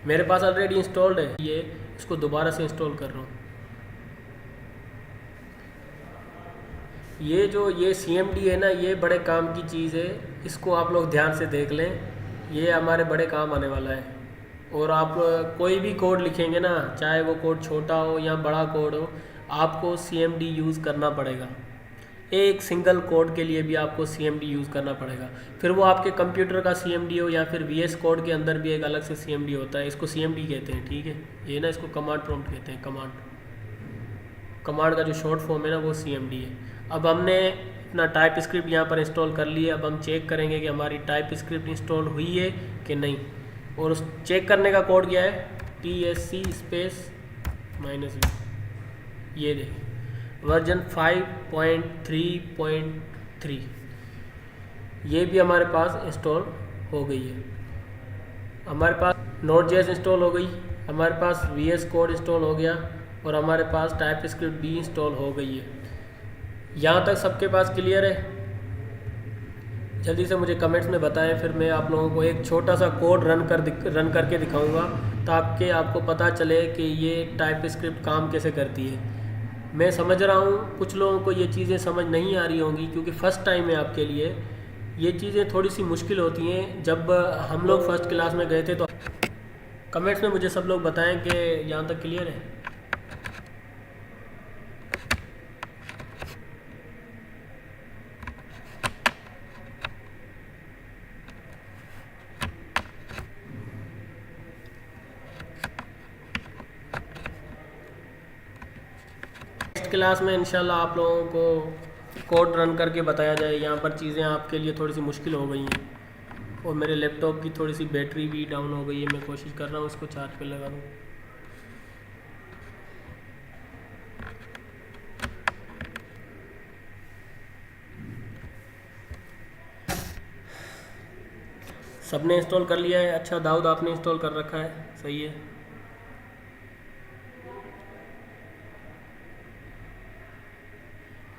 [SPEAKER 1] मेरे पास ऑलरेडी इंस्टॉल्ड है, ये इसको दोबारा से इंस्टॉल कर रहा हूँ। ये जो ये CMD है ना, ये बड़े काम की चीज़ है, इसको आप लोग ध्यान से देख लें, ये हमारे बड़े काम आने वाला है। और आप कोई भी कोड लिखेंगे ना, चाहे वो कोड छोटा हो या बड़ा कोड हो, आपको CMD यूज़ करना पड़ेगा। एक सिंगल कोड के लिए भी आपको CMD यूज़ करना पड़ेगा। फिर वो आपके कंप्यूटर का CMD हो या फिर VS कोड के अंदर भी एक अलग से CMD होता है, इसको CMD कहते हैं। ठीक है, ये ना इसको कमांड प्रॉम्प्ट कहते हैं। कमांड का जो शॉर्ट फॉर्म है ना, वो CMD है। अब हमने अपना टाइप स्क्रिप्ट यहाँ पर इंस्टॉल कर लिया। अब हम चेक करेंगे कि हमारी टाइप स्क्रिप्ट इंस्टॉल हुई है कि नहीं। और उस चेक करने का कोड क्या है? TSC space -v। ये देखिए, वर्जन 5.3.3 ये भी हमारे पास इंस्टॉल हो गई है। हमारे पास Node.js इंस्टॉल हो गई, हमारे पास VS कोड इंस्टॉल हो गया, और हमारे पास टाइप स्क्रिप्ट भी इंस्टॉल हो गई है। यहाँ तक सबके पास क्लियर है? जल्दी से मुझे कमेंट्स में बताएं, फिर मैं आप लोगों को एक छोटा सा कोड रन करके दिखाऊंगा, ताकि आपको पता चले कि ये टाइप स्क्रिप्ट काम कैसे करती है। मैं समझ रहा हूँ कुछ लोगों को ये चीज़ें समझ नहीं आ रही होंगी, क्योंकि फ़र्स्ट टाइम है आपके लिए। ये चीज़ें थोड़ी सी मुश्किल होती हैं। जब हम लोग फर्स्ट क्लास में गए थे तो कमेंट्स में मुझे सब लोग बताएं कि यहाँ तक क्लियर है। क्लास में इंशाल्लाह आप लोगों को कोड रन करके बताया जाए। यहाँ पर चीज़ें आपके लिए थोड़ी सी मुश्किल हो गई हैं, और मेरे लैपटॉप की थोड़ी सी बैटरी भी डाउन हो गई है। मैं कोशिश कर रहा हूँ इसको चार्ज पे लगा दूँ। सबने इंस्टॉल कर लिया है? अच्छा दाऊद, आपने इंस्टॉल कर रखा है, सही है।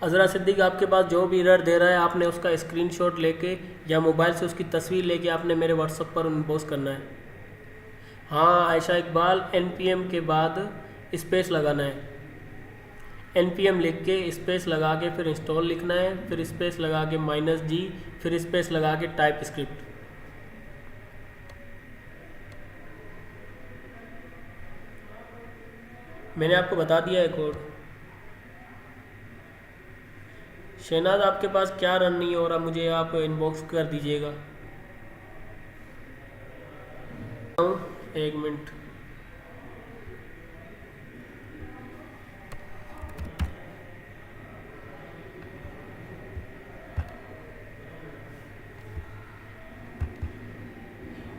[SPEAKER 1] अज़रा सिद्दीक, आपके पास जो भी एरर दे रहा है, आपने उसका स्क्रीनशॉट लेके या मोबाइल से उसकी तस्वीर लेके आपने मेरे व्हाट्सएप पर इनबॉक्स करना है। हाँ आयशा इकबाल, npm के बाद स्पेस लगाना है। npm लिख के स्पेस लगा के फिर इंस्टॉल लिखना है, फिर स्पेस लगा के -g, फिर स्पेस लगा के टाइप स्क्रिप्ट। मैंने आपको बता दिया है कोड। शहनाज आपके पास क्या रन नहीं हो रहा, मुझे आप इनबॉक्स कर दीजिएगा। 1 मिनट।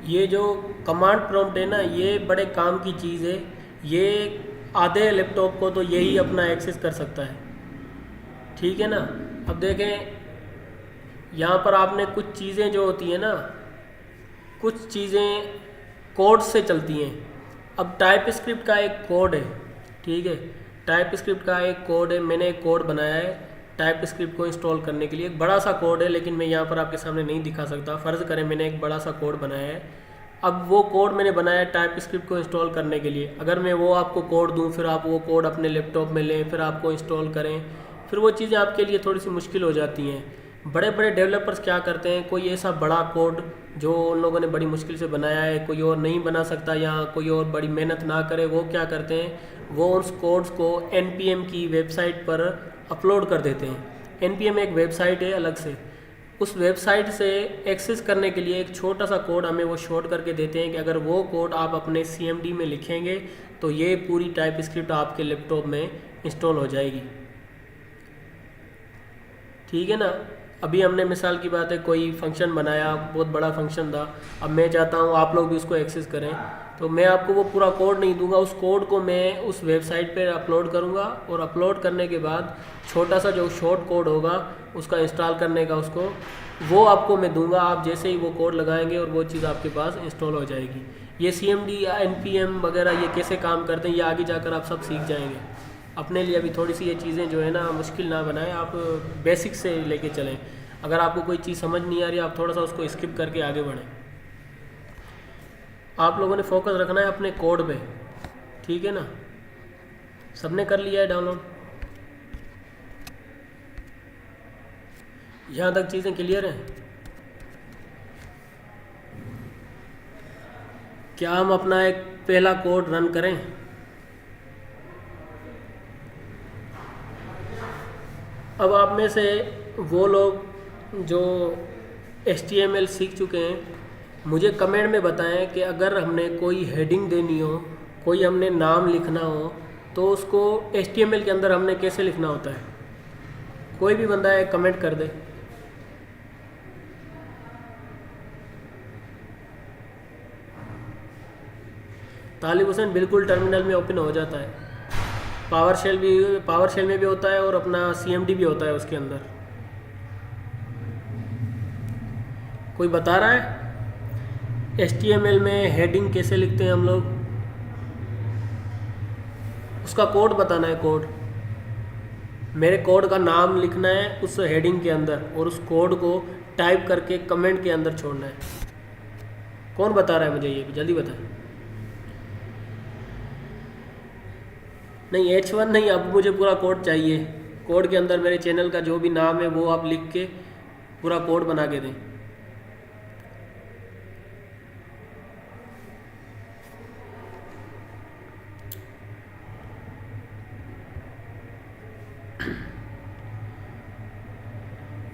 [SPEAKER 1] ये जो कमांड प्रॉम्प्ट है ना, ये बड़े काम की चीज़ है। ये आधे लैपटॉप को तो यही अपना एक्सेस कर सकता है, ठीक है ना। अब देखें, यहाँ पर आपने कुछ चीज़ें जो होती हैं ना, कुछ चीज़ें कोड से चलती हैं। अब टाइप स्क्रिप्ट का एक कोड है, ठीक है, टाइप स्क्रिप्ट का एक कोड है। मैंने एक कोड बनाया है टाइप स्क्रिप्ट को इंस्टॉल करने के लिए। एक बड़ा सा कोड है, लेकिन मैं यहाँ पर आपके सामने नहीं दिखा सकता। फ़र्ज़ करें मैंने एक बड़ा सा कोड बनाया है। अब वो कोड मैंने बनाया है टाइप स्क्रिप्ट को इंस्टॉल करने के लिए। अगर मैं वो आपको कोड दूँ, फिर आप वो कोड अपने लैपटॉप में लें, फिर आपको इंस्टॉल करें, फिर वो चीज़ें आपके लिए थोड़ी सी मुश्किल हो जाती हैं। बड़े बड़े डेवलपर्स क्या करते हैं, कोई ऐसा बड़ा कोड जो उन लोगों ने बड़ी मुश्किल से बनाया है, कोई और नहीं बना सकता या कोई और बड़ी मेहनत ना करे, वो क्या करते हैं, वो उस कोड्स को NPM की वेबसाइट पर अपलोड कर देते हैं। NPM एक वेबसाइट है अलग से। उस वेबसाइट से एक्सेस करने के लिए एक छोटा सा कोड हमें वो शॉर्ट करके देते हैं कि अगर वो कोड आप अपने CMD में लिखेंगे तो ये पूरी टाइप स्क्रिप्ट आपके लैपटॉप में इंस्टॉल हो जाएगी, ठीक है ना। अभी हमने मिसाल की बात है, कोई फंक्शन बनाया, बहुत बड़ा फंक्शन था। अब मैं चाहता हूँ आप लोग भी उसको एक्सेस करें, तो मैं आपको वो पूरा कोड नहीं दूंगा। उस कोड को मैं उस वेबसाइट पर अपलोड करूँगा और अपलोड करने के बाद छोटा सा जो शॉर्ट कोड होगा उसका इंस्टॉल करने का, उसको वो आपको मैं दूंगा। आप जैसे ही वो कोड लगाएंगे और वो चीज़ आपके पास इंस्टॉल हो जाएगी। ये CMD या NPM वगैरह ये कैसे काम करते हैं, ये आगे जाकर आप सब सीख जाएंगे। अपने लिए अभी थोड़ी सी ये चीज़ें जो है ना मुश्किल ना बनाएं, आप बेसिक से लेके चलें। अगर आपको कोई चीज़ समझ नहीं आ रही, आप थोड़ा सा उसको स्किप करके आगे बढ़ें। आप लोगों ने फोकस रखना है अपने कोड पे, ठीक है ना। सबने कर लिया है डाउनलोड? यहाँ तक चीज़ें क्लियर हैं? क्या हम अपना एक पहला कोड रन करें? अब आप में से वो लोग जो HTML सीख चुके हैं, मुझे कमेंट में बताएं कि अगर हमने कोई हेडिंग देनी हो, कोई हमने नाम लिखना हो, तो उसको HTML के अंदर हमने कैसे लिखना होता है। कोई भी बंदा है कमेंट कर दे। तालिब हुसैन, बिल्कुल टर्मिनल में ओपन हो जाता है। पावर शेल में भी होता है और अपना CMD भी होता है उसके अंदर। कोई बता रहा है HTML में हेडिंग कैसे लिखते हैं हम लोग? उसका कोड बताना है। कोड, मेरे कोड का नाम लिखना है उस हेडिंग के अंदर और उस कोड को टाइप करके कमेंट के अंदर छोड़ना है। कौन बता रहा है मुझे, ये भी जल्दी बताएं। नहीं, H1 नहीं, अब मुझे पूरा कोड चाहिए। कोड के अंदर मेरे चैनल का जो भी नाम है वो आप लिख के पूरा कोड बना के दें।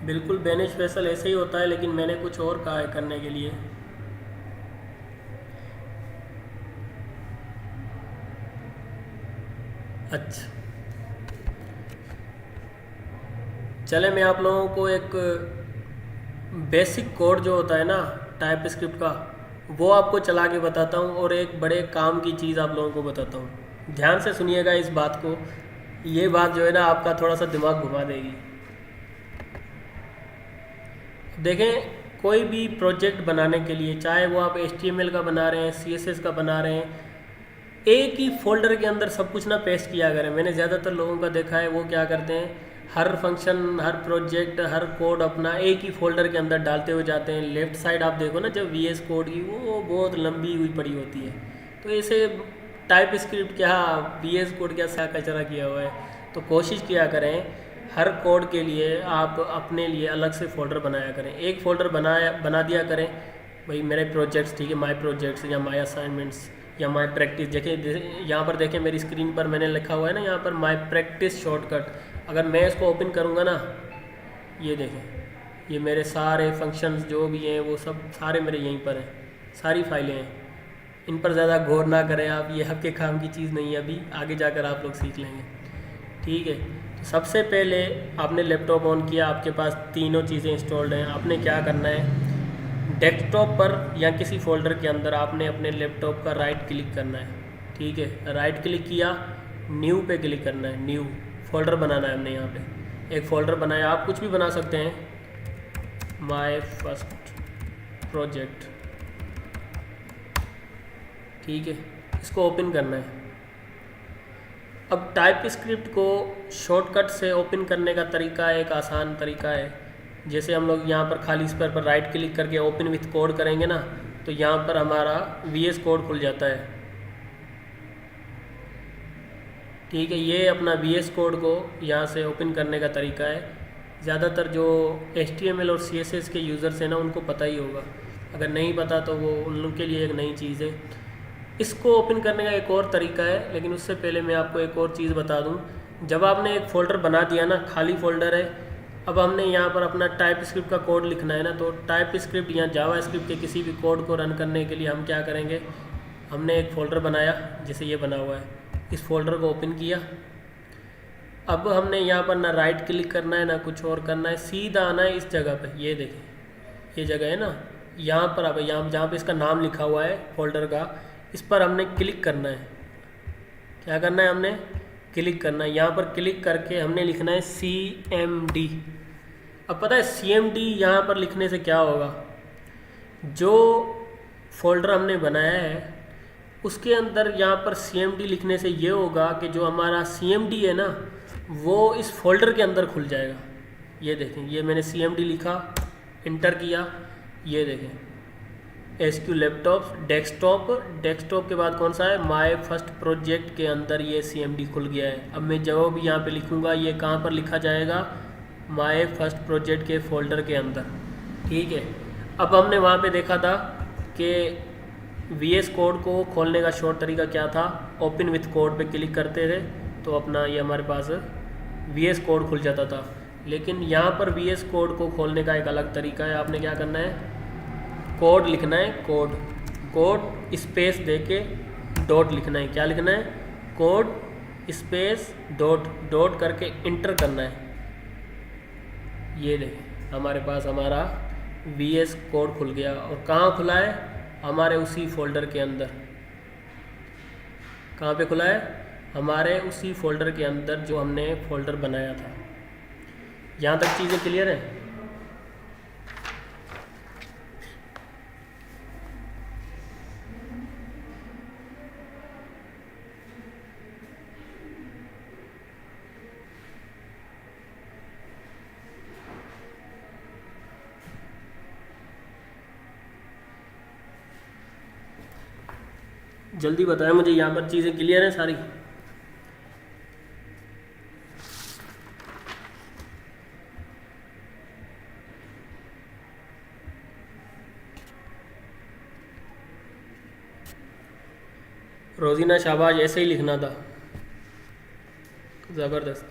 [SPEAKER 1] बिल्कुल बेनिश फैसल ऐसे ही होता है, लेकिन मैंने कुछ और कहा है करने के लिए। अच्छा, चले मैं आप लोगों को एक बेसिक कोड जो होता है ना टाइप स्क्रिप्ट का, वो आपको चला के बताता हूँ और एक बड़े काम की चीज़ आप लोगों को बताता हूँ। ध्यान से सुनिएगा इस बात को, ये बात जो है ना आपका थोड़ा सा दिमाग घुमा देगी। देखें, कोई भी प्रोजेक्ट बनाने के लिए, चाहे वो आप HTML का बना रहे हैं, CSS का बना रहे हैं, एक ही फोल्डर के अंदर सब कुछ ना पेस्ट किया करें। मैंने ज़्यादातर लोगों का देखा है, वो क्या करते हैं, हर फंक्शन, हर प्रोजेक्ट, हर कोड अपना एक ही फोल्डर के अंदर डालते हुए जाते हैं। लेफ़्ट साइड आप देखो ना, जब VS कोड की वो बहुत लंबी हुई पड़ी होती है। तो ऐसे टाइप स्क्रिप्ट क्या, VS कोड क्या सा कचरा किया हुआ है। तो कोशिश किया करें हर कोड के लिए आप अपने लिए अलग से फ़ोल्डर बनाया करें। एक फ़ोल्डर बना दिया करें भाई मेरे प्रोजेक्ट्स, ठीक है, माय प्रोजेक्ट्स या माय असाइनमेंट्स या माय प्रैक्टिस। देखिए यहाँ पर देखें मेरी स्क्रीन पर मैंने लिखा हुआ है ना यहाँ पर माय प्रैक्टिस शॉर्टकट। अगर मैं इसको ओपन करूँगा ना, ये देखें, ये मेरे सारे फंक्शंस जो भी हैं वो सब सारे मेरे यहीं पर हैं, सारी फाइलें हैं। इन पर ज़्यादा गौर ना करें आप, ये आपके काम की चीज़ नहीं है, अभी आगे जाकर आप लोग सीख लेंगे, ठीक है। तो सबसे पहले आपने लैपटॉप ऑन किया, आपके पास तीनों चीज़ें इंस्टॉल्ड हैं। आपने क्या करना है, डेस्कटॉप पर या किसी फोल्डर के अंदर आपने अपने लैपटॉप का राइट क्लिक करना है, ठीक है। राइट क्लिक किया, न्यू पे क्लिक करना है, न्यू फोल्डर बनाना है। हमने यहाँ पे एक फ़ोल्डर बनाया, आप कुछ भी बना सकते हैं, माय फर्स्ट प्रोजेक्ट, ठीक है। इसको ओपन करना है। अब टाइप स्क्रिप्ट को शॉर्टकट से ओपन करने का तरीका एक आसान तरीका है। जैसे हम लोग यहाँ पर खाली इस पर राइट क्लिक करके ओपन विथ कोड करेंगे ना, तो यहाँ पर हमारा VS कोड खुल जाता है, ठीक है। ये अपना VS कोड को यहाँ से ओपन करने का तरीका है। ज़्यादातर जो HTML और CSS के यूज़र्स हैं ना, उनको पता ही होगा। अगर नहीं पता तो वो उन लोग के लिए एक नई चीज़ है। इसको ओपन करने का एक और तरीका है, लेकिन उससे पहले मैं आपको एक और चीज़ बता दूं। जब आपने एक फ़ोल्डर बना दिया ना, खाली फ़ोल्डर है, अब हमने यहाँ पर अपना टाइप स्क्रिप्ट का कोड लिखना है ना, तो टाइप स्क्रिप्ट या जावा स्क्रिप्ट के किसी भी कोड को रन करने के लिए हम क्या करेंगे, हमने एक फ़ोल्डर बनाया, जैसे ये बना हुआ है, इस फोल्डर को ओपन किया। अब हमने यहाँ पर ना राइट क्लिक करना है ना कुछ और करना है, सीधा आना है इस जगह पे। ये देखें, ये जगह है ना, यहाँ पर अब यहाँ जहाँ पे इसका नाम लिखा हुआ है फोल्डर का, इस पर हमने क्लिक करना है। क्या करना है, हमने क्लिक करना है। यहाँ पर क्लिक करके हमने लिखना है CMD। अब पता है CMD यहाँ पर लिखने से क्या होगा, जो फोल्डर हमने बनाया है उसके अंदर यहाँ पर CMD लिखने से ये होगा कि जो हमारा CMD है ना, वो इस फोल्डर के अंदर खुल जाएगा। ये देखें, ये मैंने CMD लिखा, इंटर किया, ये देखें SQ लैपटॉप डेस्कटॉप के बाद कौन सा है, माय फर्स्ट प्रोजेक्ट के अंदर ये CMD खुल गया है। अब मैं जो भी यहाँ पे लिखूँगा, ये कहाँ पर लिखा जाएगा, माय फर्स्ट प्रोजेक्ट के फोल्डर के अंदर, ठीक है। अब हमने वहाँ पे देखा था कि VS कोड को खोलने का शॉर्ट तरीका क्या था, ओपन विथ कोड पे क्लिक करते थे तो अपना ये हमारे पास VS कोड खुल जाता था। लेकिन यहाँ पर VS कोड को खोलने का एक अलग तरीका है। आपने क्या करना है, कोड लिखना है, कोड स्पेस देके डॉट लिखना है। क्या लिखना है, कोड स्पेस डॉट करके इंटर करना है। ये देखें, हमारे पास हमारा VS कोड खुल गया। और कहाँ खुला है, हमारे उसी फोल्डर के अंदर। कहाँ पे खुला है, हमारे उसी फोल्डर के अंदर जो हमने फोल्डर बनाया था। यहाँ तक चीज़ें क्लियर हैं। जल्दी बताएं मुझे, यहाँ पर चीज़ें क्लियर हैं सारी। रोजीना शाबाश, ऐसे ही लिखना था, ज़बरदस्त।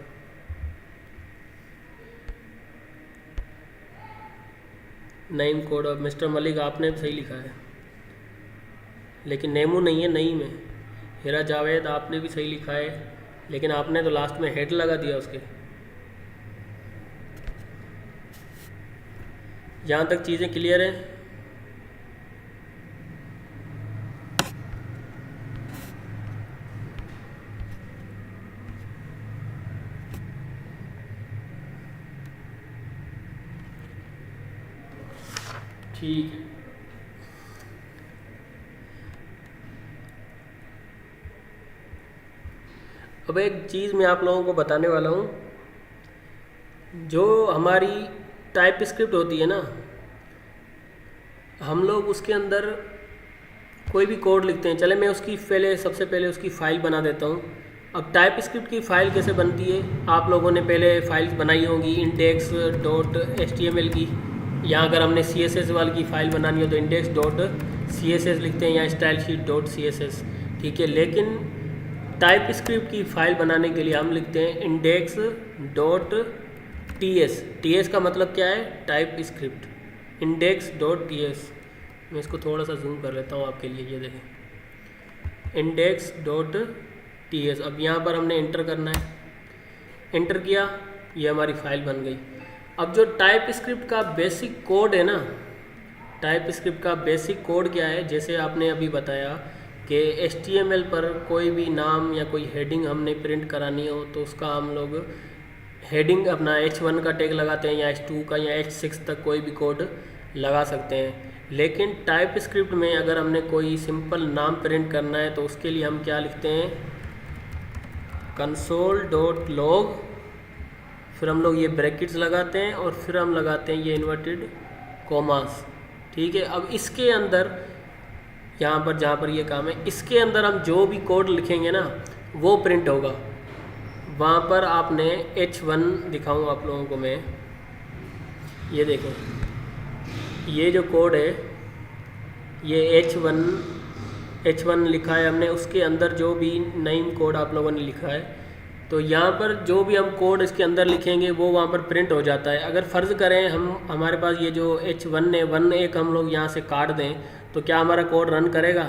[SPEAKER 1] Naeem code of mister Malik, आपने सही लिखा है, लेकिन नेमू नहीं है, नई में। हीरा जावेद, आपने भी सही लिखा है, लेकिन आपने तो लास्ट में हेड लगा दिया उसके। यहाँ तक चीज़ें क्लियर हैं। ठीक है, अब एक चीज़ मैं आप लोगों को बताने वाला हूँ। जो हमारी टाइप स्क्रिप्ट होती है ना, हम लोग उसके अंदर कोई भी कोड लिखते हैं। चले मैं उसकी सबसे पहले उसकी फ़ाइल बना देता हूँ। अब टाइप स्क्रिप्ट की फ़ाइल कैसे बनती है, आप लोगों ने पहले फाइल्स बनाई होंगी index.html की, यहाँ अगर हमने CSS वाली की फ़ाइल बनानी हो तो इंडेक्स डॉट CSS लिखते हैं या स्टाइल शीट डॉट CSS, ठीक है। लेकिन टाइप स्क्रिप्ट की फ़ाइल बनाने के लिए हम लिखते हैं इंडेक्स डॉट TS। TS का मतलब क्या है? Type script. Index dot TS, मैं इसको थोड़ा सा जूम कर लेता हूँ आपके लिए, ये देखें इंडेक्स डॉट TS। अब यहाँ पर हमने इंटर करना है, इंटर किया, ये हमारी फ़ाइल बन गई। अब जो टाइप स्क्रिप्ट का बेसिक कोड है ना, टाइप स्क्रिप्ट का बेसिक कोड क्या है, जैसे आपने अभी बताया कि HTML पर कोई भी नाम या कोई हेडिंग हमने प्रिंट करानी हो तो उसका हम लोग हेडिंग अपना H1 का टैग लगाते हैं या H2 का या H6 तक कोई भी कोड लगा सकते हैं। लेकिन टाइप स्क्रिप्ट में अगर हमने कोई सिंपल नाम प्रिंट करना है तो उसके लिए हम क्या लिखते हैं, console.log, फिर हम लोग ये ब्रैकेट्स लगाते हैं और फिर हम लगाते हैं ये इन्वर्टेड कॉमास, ठीक है। अब इसके अंदर यहाँ पर जहाँ पर ये काम है, इसके अंदर हम जो भी कोड लिखेंगे ना वो प्रिंट होगा। वहाँ पर आपने H1 दिखाऊँ आप लोगों को मैं, ये देखें ये जो कोड है ये H1 लिखा है हमने, उसके अंदर जो भी नेम कोड आप लोगों ने लिखा है तो यहाँ पर जो भी हम कोड इसके अंदर लिखेंगे वो वहाँ पर प्रिंट हो जाता है। अगर फ़र्ज़ करें हमारे पास ये जो H1 है 1 एक हम लोग यहाँ से काट दें तो क्या हमारा कोड रन करेगा?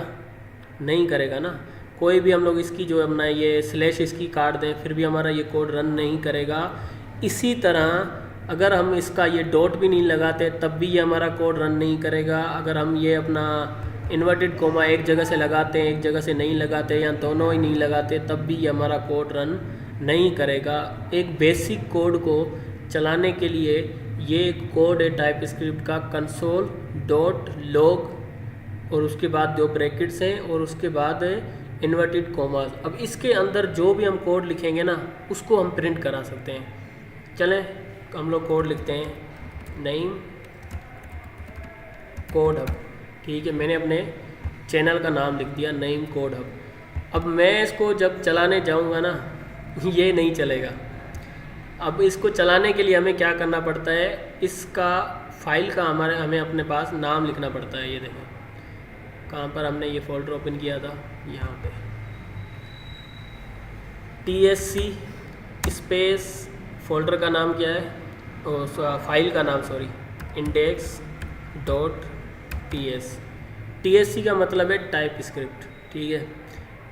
[SPEAKER 1] नहीं करेगा ना। कोई भी हम लोग इसकी जो अपना ये स्लैश इसकी काट दें फिर भी हमारा ये कोड रन नहीं करेगा। इसी तरह अगर हम इसका ये डॉट भी नहीं लगाते तब भी ये हमारा कोड रन नहीं करेगा। अगर हम ये अपना इन्वर्टेड कोमा एक जगह से लगाते हैं एक जगह से नहीं लगाते या दोनों ही नहीं लगाते तब भी ये हमारा कोड रन नहीं करेगा। एक बेसिक कोड को चलाने के लिए ये एक कोड है टाइप स्क्रिप्ट का, console.log और उसके बाद दो ब्रैकेट्स हैं और उसके बाद इन्वर्टेड कोमास। अब इसके अंदर जो भी हम कोड लिखेंगे ना उसको हम प्रिंट करा सकते हैं। चलें हम लोग कोड लिखते हैं नेम कोड हब, ठीक है। मैंने अपने चैनल का नाम लिख दिया नेम कोड हब। अब मैं इसको जब चलाने जाऊंगा ना ये नहीं चलेगा। अब इसको चलाने के लिए हमें क्या करना पड़ता है, इसका फाइल का हमें अपने पास नाम लिखना पड़ता है। ये देखें कहाँ पर हमने ये फोल्डर ओपन किया था, यहाँ पे TSC स्पेस फोल्डर का नाम क्या है, फाइल का नाम sorry index dot TS। TSC का मतलब है टाइप स्क्रिप्ट, ठीक है।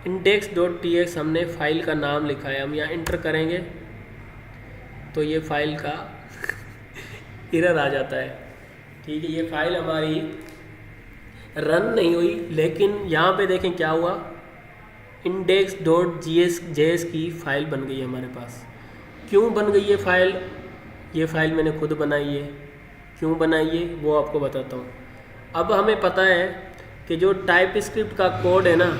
[SPEAKER 1] इंडेक्स डॉट TX हमने फाइल का नाम लिखा है। हम यहाँ इंटर करेंगे तो ये फाइल का एरर आ जाता है, ठीक है। ये फाइल हमारी रन नहीं हुई, लेकिन यहाँ पे देखें क्या हुआ, इंडेक्स डॉट JS की फ़ाइल बन गई है हमारे पास। क्यों बन गई ये फ़ाइल मैंने खुद बनाई है। क्यों बनाई है वो आपको बताता हूँ। अब हमें पता है कि जो टाइप स्क्रिप्ट का कोड है ना,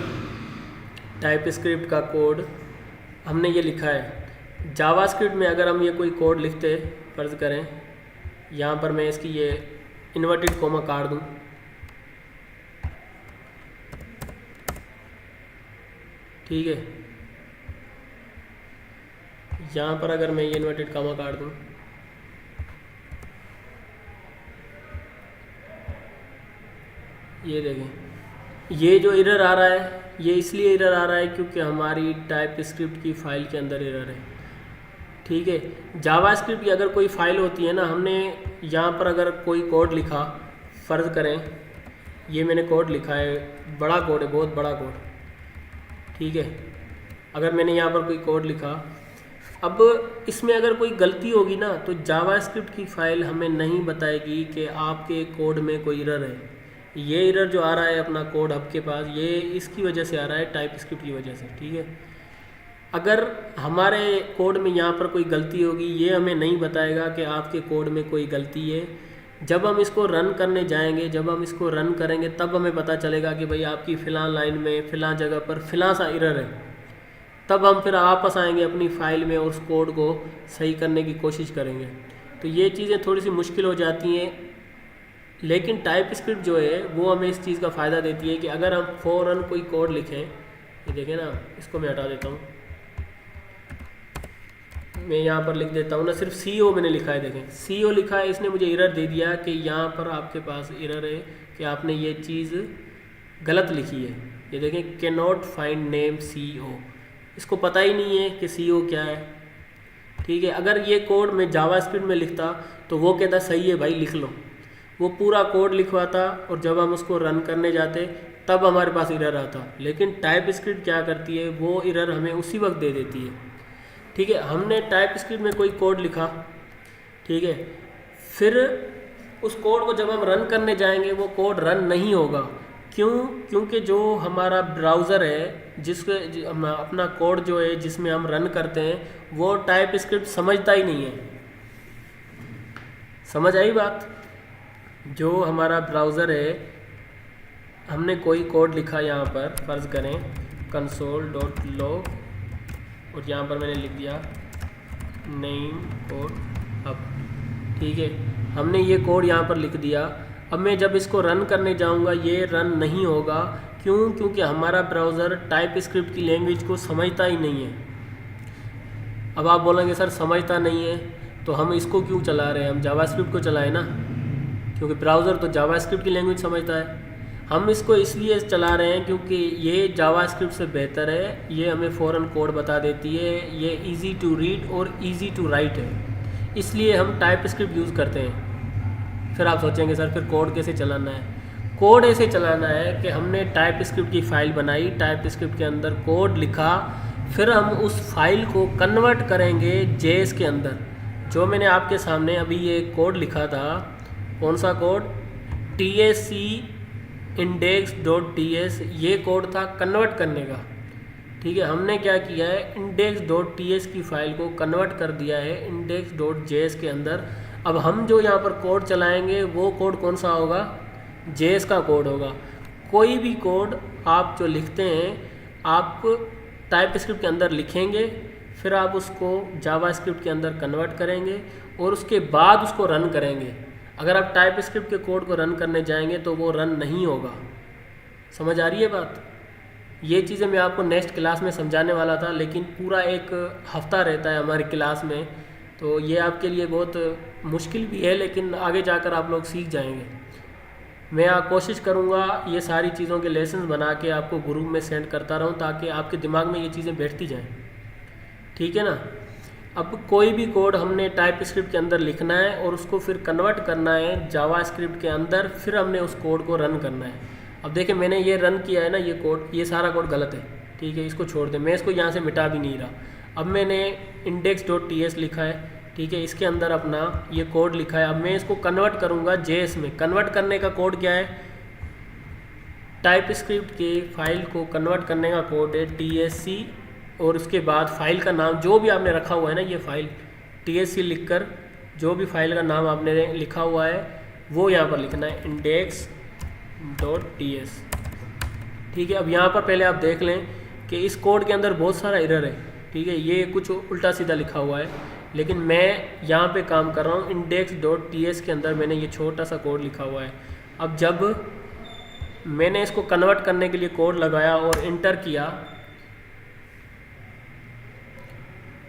[SPEAKER 1] टाइप स्क्रिप्ट का कोड हमने ये लिखा है जावास्क्रिप्ट में। अगर हम ये कोई कोड लिखते फ़र्ज़ करें यहाँ पर मैं इसकी ये इन्वर्टेड कोमा काट दूँ, ठीक है। यहाँ पर अगर मैं ये इन्वर्टेड कोमा काट दूँ ये देखें ये जो एरर आ रहा है ये इसलिए एरर आ रहा है क्योंकि हमारी टाइप स्क्रिप्ट की फ़ाइल के अंदर एरर है, ठीक है। जावास्क्रिप्ट की अगर कोई फ़ाइल होती है ना, हमने यहाँ पर अगर कोई कोड लिखा, फ़र्ज़ करें ये मैंने कोड लिखा है, बड़ा कोड है, बहुत बड़ा कोड, ठीक है। अगर मैंने यहाँ पर कोई कोड लिखा, अब इसमें अगर कोई गलती होगी ना तो जावास्क्रिप्ट की फ़ाइल हमें नहीं बताएगी कि आपके कोड में कोई एरर है। ये एरर जो आ रहा है अपना कोड हब के पास, ये इसकी वजह से आ रहा है, टाइप स्क्रिप्ट की वजह से, ठीक है। अगर हमारे कोड में यहाँ पर कोई गलती होगी ये हमें नहीं बताएगा कि आपके कोड में कोई गलती है। जब हम इसको रन करने जाएंगे, जब हम इसको रन करेंगे तब हमें पता चलेगा कि भाई आपकी फ़िलहाल लाइन में फ़िलहाल जगह पर फ़िलहाल सा एरर है। तब हम फिर वापस आएंगे अपनी फ़ाइल में और उस कोड को सही करने की कोशिश करेंगे। तो ये चीज़ें थोड़ी सी मुश्किल हो जाती हैं, लेकिन टाइप स्क्रिप्ट जो है वो हमें इस चीज़ का फ़ायदा देती है कि अगर हम फ़ौरन कोई कोड लिखें, ये देखें ना, इसको मैं हटा देता हूँ, मैं यहाँ पर लिख देता हूँ ना, सिर्फ CO मैंने लिखा है, देखें CO लिखा है, इसने मुझे एरर दे दिया कि यहाँ पर आपके पास एरर है कि आपने ये चीज़ गलत लिखी है। ये देखें can not find name CO, इसको पता ही नहीं है कि CO क्या है। ठीक है, अगर ये कोड मैं जावास्क्रिप्ट में लिखता तो वो कहता सही है भाई लिख लो, वो पूरा कोड लिखवाता और जब हम उसको रन करने जाते तब हमारे पास एरर आता। लेकिन टाइप स्क्रिप्ट क्या करती है, वो एरर हमें उसी वक्त दे देती है। ठीक है, हमने टाइप स्क्रिप्ट में कोई कोड लिखा, ठीक है, फिर उस कोड को जब हम रन करने जाएंगे वो कोड रन नहीं होगा। क्यों? क्योंकि जो हमारा ब्राउज़र है अपना कोड जो है जिसमें हम रन करते हैं वो टाइप स्क्रिप्ट समझता ही नहीं है। समझ आई बात? जो हमारा ब्राउज़र है, हमने कोई कोड लिखा यहाँ पर, फ़र्ज़ करें console.log और यहाँ पर मैंने लिख दिया नेम कोड अब। ठीक है, हमने ये कोड यहाँ पर लिख दिया। अब मैं जब इसको रन करने जाऊँगा ये रन नहीं होगा। क्यों? क्योंकि हमारा ब्राउज़र टाइप स्क्रिप्ट की लैंग्वेज को समझता ही नहीं है। अब आप बोलेंगे सर समझता नहीं है तो हम इसको क्यों चला रहे हैं, हम जावास्क्रिप्ट को चलाएं ना, क्योंकि ब्राउज़र तो जावास्क्रिप्ट की लैंग्वेज समझता है। हम इसको इसलिए चला रहे हैं क्योंकि ये जावास्क्रिप्ट से बेहतर है, ये हमें फ़ौरन कोड बता देती है, ये इजी टू रीड और इजी टू राइट है, इसलिए हम टाइप स्क्रिप्ट यूज़ करते हैं। फिर आप सोचेंगे सर फिर कोड कैसे चलाना है। कोड ऐसे चलाना है कि हमने टाइप स्क्रिप्ट की फ़ाइल बनाई, टाइप स्क्रिप्ट के अंदर कोड लिखा, फिर हम उस फाइल को कन्वर्ट करेंगे JS के अंदर। जो मैंने आपके सामने अभी ये कोड लिखा था, कौन सा कोड, TSC index.ts, ये कोड था कन्वर्ट करने का। ठीक है, हमने क्या किया है, index.ts की फ़ाइल को कन्वर्ट कर दिया है index.js के अंदर। अब हम जो यहाँ पर कोड चलाएंगे वो कोड कौन सा होगा, JS का कोड होगा। कोई भी कोड आप जो लिखते हैं आप टाइप स्क्रिप्ट के अंदर लिखेंगे, फिर आप उसको जावास्क्रिप्ट के अंदर कन्वर्ट करेंगे और उसके बाद उसको रन करेंगे। अगर आप टाइप स्क्रिप्ट के कोड को रन करने जाएंगे तो वो रन नहीं होगा। समझ आ रही है बात? ये चीज़ें मैं आपको नेक्स्ट क्लास में समझाने वाला था, लेकिन पूरा एक हफ़्ता रहता है हमारी क्लास में, तो ये आपके लिए बहुत मुश्किल भी है, लेकिन आगे जाकर आप लोग सीख जाएंगे। मैं कोशिश करूँगा ये सारी चीज़ों के लेसन्स बना के आपको ग्रुप में सेंड करता रहूँ ताकि आपके दिमाग में ये चीज़ें बैठती जाएँ। ठीक है ना? अब कोई भी कोड हमने टाइप स्क्रिप्ट के अंदर लिखना है और उसको फिर कन्वर्ट करना है जावास्क्रिप्ट के अंदर, फिर हमने उस कोड को रन करना है। अब देखिए मैंने ये रन किया है ना, ये कोड, ये सारा कोड गलत है। ठीक है, इसको छोड़ दें, मैं इसको यहाँ से मिटा भी नहीं रहा। अब मैंने index.ts लिखा है, ठीक है, इसके अंदर अपना ये कोड लिखा है। अब मैं इसको कन्वर्ट करूँगा JS में। कन्वर्ट करने का कोड क्या है, टाइप स्क्रिप्ट के फाइल को कन्वर्ट करने का कोड है TSC और उसके बाद फाइल का नाम जो भी आपने रखा हुआ है ना, ये फाइल TSC लिखकर जो भी फाइल का नाम आपने लिखा हुआ है वो यहाँ पर लिखना है index.ts। ठीक है, अब यहाँ पर पहले आप देख लें कि इस कोड के अंदर बहुत सारा एरर है। ठीक है, ये कुछ उल्टा सीधा लिखा हुआ है, लेकिन मैं यहाँ पे काम कर रहा हूँ index.ts के अंदर मैंने ये छोटा सा कोड लिखा हुआ है। अब जब मैंने इसको कन्वर्ट करने के लिए कोड लगाया और इंटर किया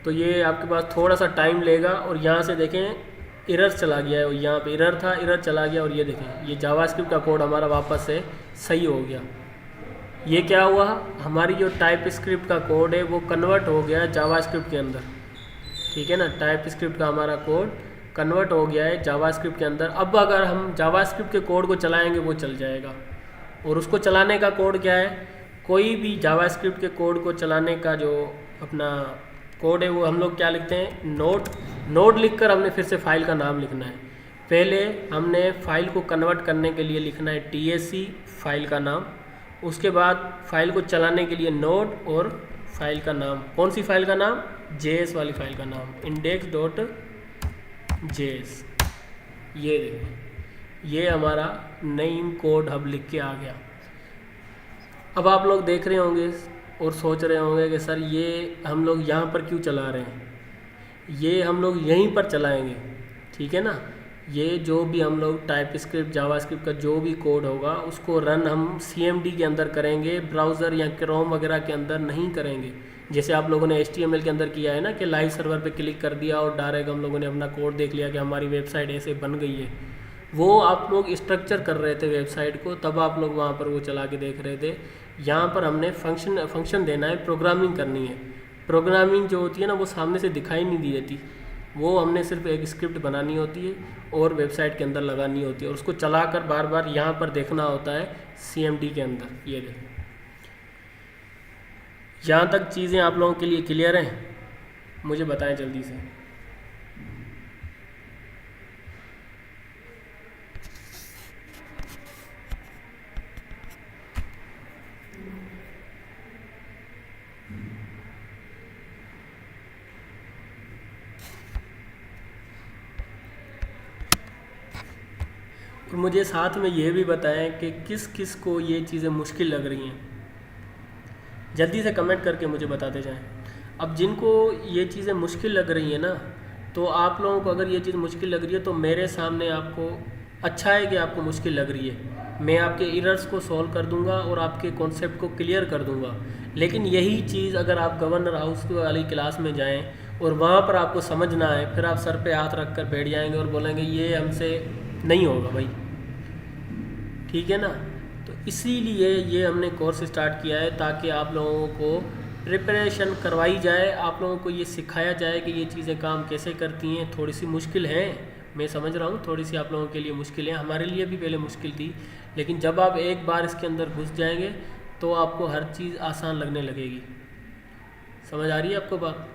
[SPEAKER 1] तो ये आपके पास थोड़ा सा टाइम लेगा और यहाँ से देखें एरर चला गया है, और यहाँ पे एरर था, एरर चला गया, और ये देखें ये जावास्क्रिप्ट का कोड हमारा वापस से सही हो गया। ये क्या हुआ, हमारी जो टाइप स्क्रिप्ट का कोड है वो कन्वर्ट हो गया जावास्क्रिप्ट के अंदर। ठीक है ना, टाइप स्क्रिप्ट का हमारा कोड कन्वर्ट हो गया है जावास्क्रिप्ट के अंदर। अब अगर हम जावास्क्रिप्ट के कोड को चलाएँगे वो चल जाएगा। और उसको चलाने का कोड क्या है, कोई भी जावास्क्रिप्ट के कोड को चलाने का जो अपना कोड है वो हम लोग क्या लिखते हैं, नोड लिखकर हमने फिर से फाइल का नाम लिखना है। पहले हमने फाइल को कन्वर्ट करने के लिए लिखना है TSC फाइल का नाम, उसके बाद फाइल को चलाने के लिए नोड और फाइल का नाम, कौन सी फाइल का नाम, JS वाली फाइल का नाम index.js। ये देखिए ये हमारा नेम कोड हब लिख के आ गया। अब आप लोग देख रहे होंगे और सोच रहे होंगे कि सर ये हम लोग यहाँ पर क्यों चला रहे हैं, ये हम लोग यहीं पर चलाएंगे। ठीक है ना, ये जो भी हम लोग टाइप स्क्रिप्ट जावास्क्रिप्ट का जो भी कोड होगा उसको रन हम सीएमडी के अंदर करेंगे, ब्राउज़र या क्रोम वगैरह के अंदर नहीं करेंगे। जैसे आप लोगों ने HTML के अंदर किया है ना कि लाइव सर्वर पे क्लिक कर दिया और डायरेक्ट हम लोगों ने अपना कोड देख लिया कि हमारी वेबसाइट ऐसे बन गई है। वो आप लोग स्ट्रक्चर कर रहे थे वेबसाइट को, तब आप लोग वहाँ पर वो चला के देख रहे थे। यहाँ पर हमने फंक्शन देना है, प्रोग्रामिंग करनी है। प्रोग्रामिंग जो होती है ना वो सामने से दिखाई नहीं दी देती, वो हमने सिर्फ एक स्क्रिप्ट बनानी होती है और वेबसाइट के अंदर लगानी होती है और उसको चलाकर बार बार यहाँ पर देखना होता है सीएमडी के अंदर। ये देखो, यहाँ तक चीज़ें आप लोगों के लिए क्लियर हैं? मुझे बताएं जल्दी से। और मुझे साथ में ये भी बताएं कि किस किस को ये चीज़ें मुश्किल लग रही हैं, जल्दी से कमेंट करके मुझे बताते जाएं। अब जिनको ये चीज़ें मुश्किल लग रही हैं ना, तो आप लोगों को अगर ये चीज़ मुश्किल लग रही है तो मेरे सामने आपको अच्छा है कि आपको मुश्किल लग रही है। मैं आपके एरर्स को सॉल्व कर दूंगा और आपके कॉन्सेप्ट को क्लियर कर दूंगा। लेकिन यही चीज़ अगर आप गवर्नर हाउस वाली क्लास में जाएं और वहाँ पर आपको समझ ना आए, फिर आप सर पे हाथ रख कर बैठ जाएंगे और बोलेंगे ये हमसे नहीं होगा भाई, ठीक है ना। तो इसीलिए ये हमने कोर्स स्टार्ट किया है ताकि आप लोगों को प्रिपरेशन करवाई जाए, आप लोगों को ये सिखाया जाए कि ये चीज़ें काम कैसे करती हैं। थोड़ी सी मुश्किल है, मैं समझ रहा हूँ, थोड़ी सी आप लोगों के लिए मुश्किल है, हमारे लिए भी पहले मुश्किल थी, लेकिन जब आप एक बार इसके अंदर घुस जाएंगे तो आपको हर चीज़ आसान लगने लगेगी। समझ आ रही है आपको बात?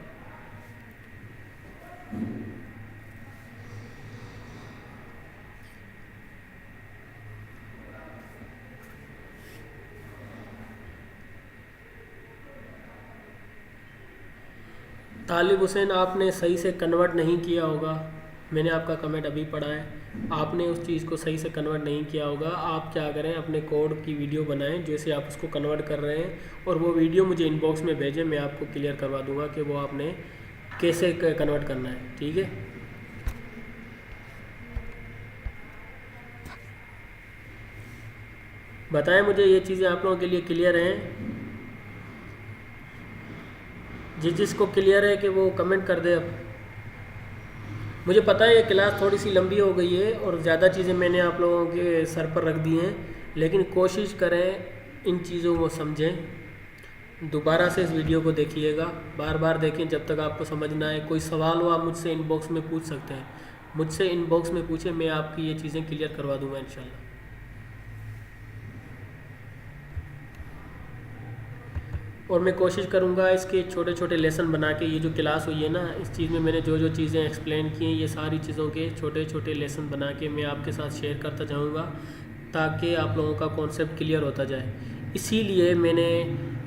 [SPEAKER 1] तालिब हुसैन, आपने सही से कन्वर्ट नहीं किया होगा, मैंने आपका कमेंट अभी पढ़ा है, आपने उस चीज़ को सही से कन्वर्ट नहीं किया होगा। आप क्या करें, अपने कोड की वीडियो बनाएं जैसे आप उसको कन्वर्ट कर रहे हैं और वो वीडियो मुझे इनबॉक्स में भेजें, मैं आपको क्लियर करवा दूंगा कि वो आपने कैसे कन्वर्ट करना है, ठीक है। बताएं मुझे ये चीज़ें आप लोगों के लिए क्लियर हैं? जिसको क्लियर है कि वो कमेंट कर दे। अब मुझे पता है ये क्लास थोड़ी सी लंबी हो गई है और ज़्यादा चीज़ें मैंने आप लोगों के सर पर रख दी हैं, लेकिन कोशिश करें इन चीज़ों को समझें। दोबारा से इस वीडियो को देखिएगा, बार बार देखें जब तक आपको समझ ना आए। कोई सवाल हो आप मुझसे इनबॉक्स में पूछ सकते हैं, मुझसे इनबॉक्स में पूछें, मैं आपकी ये चीज़ें क्लियर करवा दूँगा इंशाल्लाह। और मैं कोशिश करूँगा इसके छोटे छोटे लेसन बना के, ये जो क्लास हुई है ना इस चीज़ में मैंने जो जो चीज़ें एक्सप्लेन की हैं, ये सारी चीज़ों के छोटे छोटे लेसन बना के मैं आपके साथ शेयर करता जाऊँगा ताकि आप लोगों का कॉन्सेप्ट क्लियर होता जाए। इसीलिए मैंने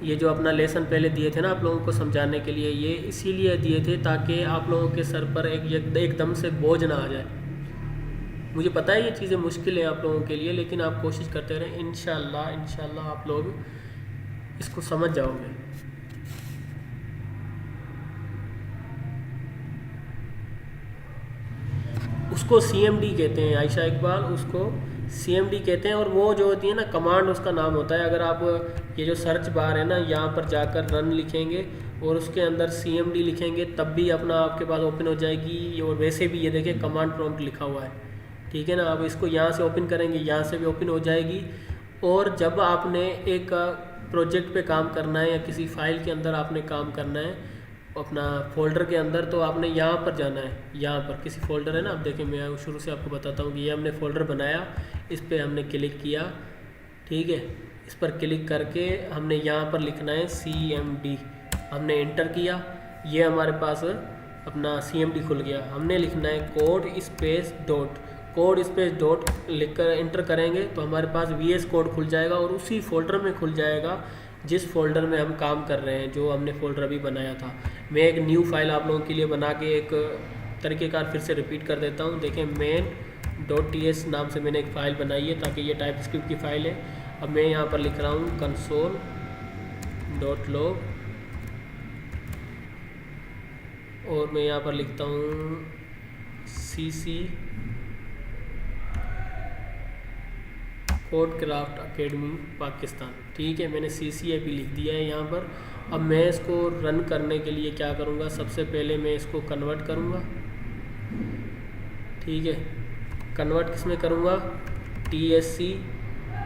[SPEAKER 1] ये जो अपना लेसन पहले दिए थे ना आप लोगों को समझाने के लिए, ये इसीलिए दिए थे ताकि आप लोगों के सर पर एकदम से बोझ ना आ जाए। मुझे पता है ये चीज़ें मुश्किल है आप लोगों के लिए, लेकिन आप कोशिश करते रहें, इंशाल्लाह आप लोग इसको समझ जाओगे। उसको CMD कहते हैं आयशा इकबाल, उसको CMD कहते हैं। और वो जो होती है ना कमांड, उसका नाम होता है। अगर आप ये जो सर्च बार है ना यहाँ पर जाकर रन लिखेंगे और उसके अंदर CMD लिखेंगे तब भी अपना आपके पास ओपन हो जाएगी। और वैसे भी ये देखिए कमांड प्रॉम्प्ट लिखा हुआ है, ठीक है ना। आप इसको यहाँ से ओपन करेंगे, यहाँ से भी ओपन हो जाएगी। और जब आपने एक प्रोजेक्ट पे काम करना है या किसी फाइल के अंदर आपने काम करना है अपना फोल्डर के अंदर, तो आपने यहाँ पर जाना है। यहाँ पर किसी फोल्डर है ना, आप देखें मैं शुरू से आपको बताता हूँ कि ये हमने फ़ोल्डर बनाया, इस पर हमने क्लिक किया, ठीक है। इस पर क्लिक करके हमने यहाँ पर लिखना है CMD, हमने इंटर किया, ये हमारे पास अपना CMD खुल गया। हमने लिखना है कोड स्पेस डॉट लिख कर इंटर करेंगे तो हमारे पास VS कोड खुल जाएगा और उसी फोल्डर में खुल जाएगा जिस फोल्डर में हम काम कर रहे हैं, जो हमने फोल्डर अभी बनाया था। मैं एक न्यू फाइल आप लोगों के लिए बना के एक तरीक़ेकार फिर से रिपीट कर देता हूँ। देखें main.ts नाम से मैंने एक फ़ाइल बनाई है ताकि ये टाइप स्क्रिप्ट की फ़ाइल है। अब मैं यहाँ पर लिख रहा हूँ console.log और मैं यहाँ पर लिखता हूँ cc code craft academy Pakistan. ठीक है, मैंने CCAP लिख दिया है यहाँ पर। अब मैं इसको रन करने के लिए क्या करूँगा, सबसे पहले मैं इसको कन्वर्ट करूँगा। ठीक है, कन्वर्ट किस में करूँगा, TSC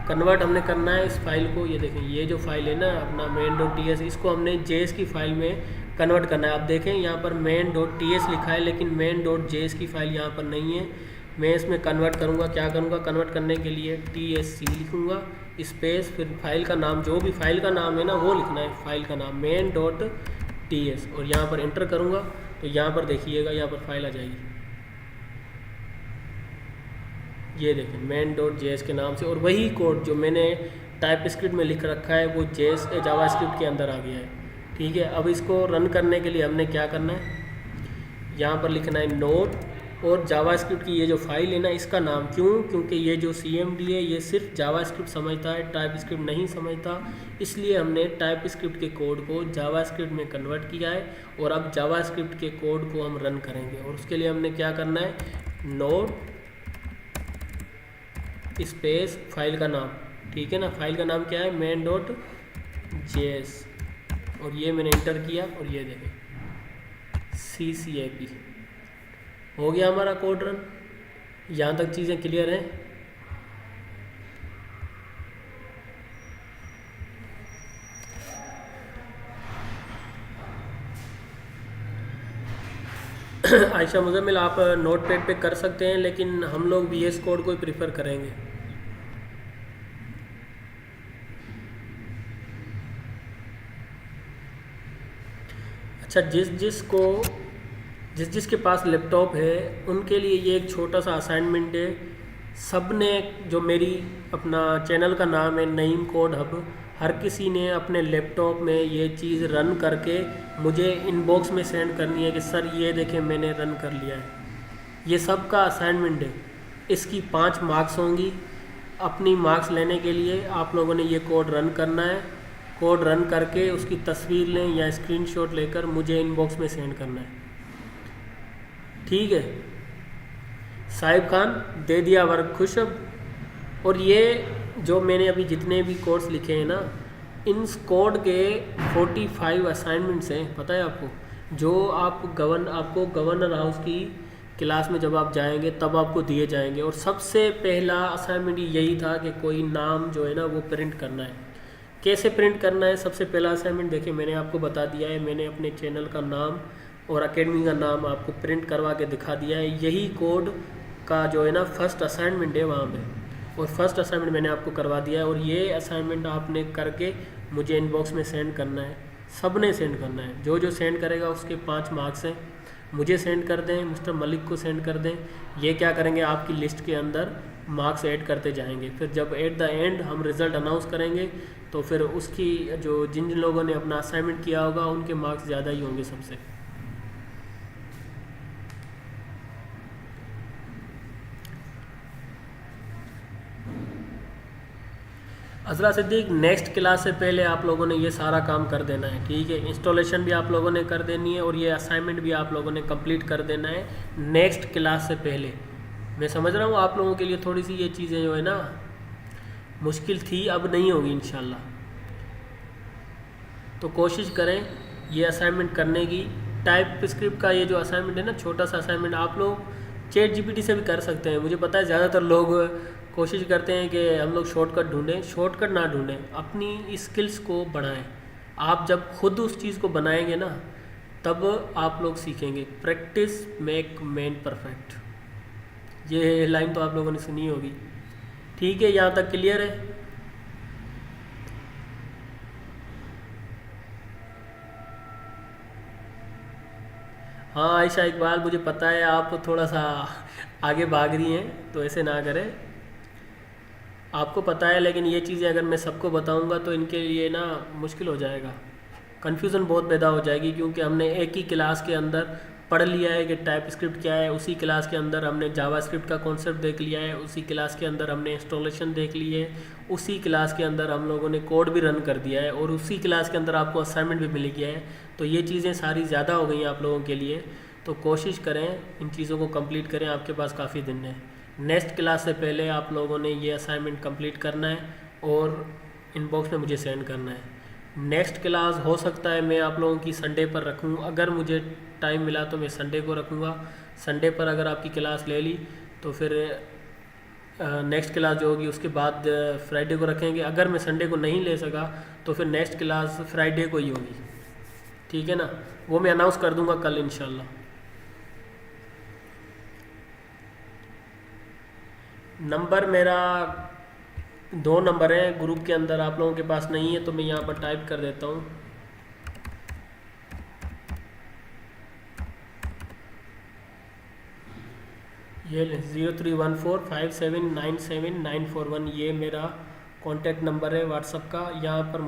[SPEAKER 1] कन्वर्ट हमने करना है इस फाइल को। ये देखें, ये जो फाइल है ना अपना main.ts, इसको हमने JS की फाइल में कन्वर्ट करना है। आप देखें यहाँ पर main.ts लिखा है लेकिन main.js की फाइल यहाँ पर नहीं है। मैं इसमें कन्वर्ट करूँगा, क्या करूँगा, कन्वर्ट करने के लिए TSC लिखूँगा स्पेस, फिर फाइल का नाम, जो भी फाइल का नाम है ना वो लिखना है, फाइल का नाम main.ts, और यहाँ पर इंटर करूँगा तो यहाँ पर देखिएगा यहाँ पर फाइल आ जाएगी। ये देखें main.js के नाम से, और वही कोड जो मैंने टाइपस्क्रिप्ट में लिख रखा है वो जावास्क्रिप्ट के अंदर आ गया है। ठीक है, अब इसको रन करने के लिए हमने क्या करना है, यहाँ पर लिखना है नोड, और जावास्क्रिप्ट की ये जो फाइल है ना इसका नाम, क्यों, क्योंकि ये जो CMD है ये सिर्फ जावास्क्रिप्ट समझता है, टाइपस्क्रिप्ट नहीं समझता, इसलिए हमने टाइपस्क्रिप्ट के कोड को जावास्क्रिप्ट में कन्वर्ट किया है। और अब जावास्क्रिप्ट के कोड को हम रन करेंगे, और उसके लिए हमने क्या करना है, नोड स्पेस फाइल का नाम। ठीक है ना, फाइल का नाम क्या है, main.js, और ये मैंने इंटर किया और ये देखें CCAP हो गया हमारा कोड रन। यहाँ तक चीज़ें क्लियर हैं। आयशा मुजम्मिल, आप नोटपैड पे कर सकते हैं लेकिन हम लोग VS कोड को ही प्रीफर करेंगे। अच्छा, जिसके पास लैपटॉप है उनके लिए ये एक छोटा सा असाइनमेंट है। सब ने, जो मेरी अपना चैनल का नाम है नईम कोड हब, हर किसी ने अपने लैपटॉप में ये चीज़ रन करके मुझे इनबॉक्स में सेंड करनी है कि सर ये देखें मैंने रन कर लिया है। ये सब का असाइनमेंट है। इसकी 5 मार्क्स होंगी। अपनी मार्क्स लेने के लिए आप लोगों ने ये कोड रन करना है। कोड रन करके उसकी तस्वीर लें या स्क्रीनशॉट लेकर मुझे इनबॉक्स में सेंड करना है। ठीक है, साहिब खान दे दिया वर्क, खुश अब। और ये जो मैंने अभी जितने भी कोड्स लिखे हैं ना, इन कोड के 45 असाइनमेंट्स हैं, पता है आपको, जो आपको गवर्नर हाउस की क्लास में जब आप जाएंगे तब आपको दिए जाएंगे। और सबसे पहला असाइनमेंट यही था कि कोई नाम जो है ना वो प्रिंट करना है। कैसे प्रिंट करना है, सबसे पहला असाइनमेंट देखिए मैंने आपको बता दिया है। मैंने अपने चैनल का नाम और अकेडमी का नाम आपको प्रिंट करवा के दिखा दिया है। यही कोड का जो है ना फर्स्ट असाइनमेंट है वहाँ पे, और फर्स्ट असाइनमेंट मैंने आपको करवा दिया है। और ये असाइनमेंट आपने करके मुझे इनबॉक्स में सेंड करना है। सब ने सेंड करना है, जो जो सेंड करेगा उसके 5 मार्क्स हैं। मुझे सेंड कर दें, मिस्टर मलिक को सेंड कर दें। ये क्या करेंगे, आपकी लिस्ट के अंदर मार्क्स ऐड करते जाएंगे। फिर जब एट द एंड हम रिज़ल्ट अनाउंस करेंगे तो फिर उसकी जो जिन जिन लोगों ने अपना असाइनमेंट किया होगा उनके मार्क्स ज़्यादा ही होंगे सबसे। अजरा सिद्दीक, नेक्स्ट क्लास से पहले आप लोगों ने ये सारा काम कर देना है। ठीक है, इंस्टॉलेशन भी आप लोगों ने कर देनी है और ये असाइनमेंट भी आप लोगों ने कंप्लीट कर देना है नेक्स्ट क्लास से पहले। मैं समझ रहा हूँ आप लोगों के लिए थोड़ी सी ये चीज़ें जो है ना मुश्किल थी, अब नहीं होगी इंशाल्लाह। तो कोशिश करें ये असाइनमेंट करने की। टाइपस्क्रिप्ट का ये जो असाइनमेंट है ना, छोटा सा असाइनमेंट, आप लोग ChatGPT से भी कर सकते हैं। मुझे पता है ज़्यादातर लोग कोशिश करते हैं कि हम लोग शॉर्टकट ढूंढें। शॉर्टकट ना ढूंढें, अपनी स्किल्स को बढ़ाएं। आप जब खुद उस चीज़ को बनाएंगे ना तब आप लोग सीखेंगे। प्रैक्टिस मेक मैन परफेक्ट, ये लाइन तो आप लोगों ने सुनी होगी। ठीक है, यहाँ तक क्लियर है। हाँ आयशा इकबाल, मुझे पता है आप थोड़ा सा आगे भाग रही हैं, तो ऐसे ना करें। आपको पता है, लेकिन ये चीज़ें अगर मैं सबको बताऊंगा तो इनके लिए ना मुश्किल हो जाएगा, कन्फ्यूज़न बहुत पैदा हो जाएगी। क्योंकि हमने एक ही क्लास के अंदर पढ़ लिया है कि टाइपस्क्रिप्ट क्या है, उसी क्लास के अंदर हमने जावास्क्रिप्ट का कॉन्सेप्ट देख लिया है, उसी क्लास के अंदर हमने इंस्टॉलेशन देख ली है, उसी क्लास के अंदर हम लोगों ने कोड भी रन कर दिया है, और उसी क्लास के अंदर आपको असाइनमेंट भी मिल गया है। तो ये चीज़ें सारी ज़्यादा हो गई हैं आप लोगों के लिए। तो कोशिश करें इन चीज़ों को कंप्लीट करें, आपके पास काफ़ी दिन है। नेक्स्ट क्लास से पहले आप लोगों ने ये असाइनमेंट कंप्लीट करना है और इनबॉक्स में मुझे सेंड करना है। नेक्स्ट क्लास हो सकता है मैं आप लोगों की संडे पर रखूँ, अगर मुझे टाइम मिला तो मैं संडे को रखूँगा। संडे पर अगर आपकी क्लास ले ली तो फिर नेक्स्ट क्लास जो होगी उसके बाद फ्राइडे को रखेंगे। अगर मैं संडे को नहीं ले सका तो फिर नेक्स्ट क्लास फ्राइडे को ही होगी, ठीक है ना। वो मैं अनाउंस कर दूंगा कल इंशाल्लाह। नंबर मेरा 2 नंबर है ग्रुप के अंदर, आप लोगों के पास नहीं है तो मैं यहाँ पर टाइप कर देता हूँ। ये 0314579791 ये मेरा कॉन्टैक्ट नंबर है व्हाट्सअप का। यहाँ पर मुझे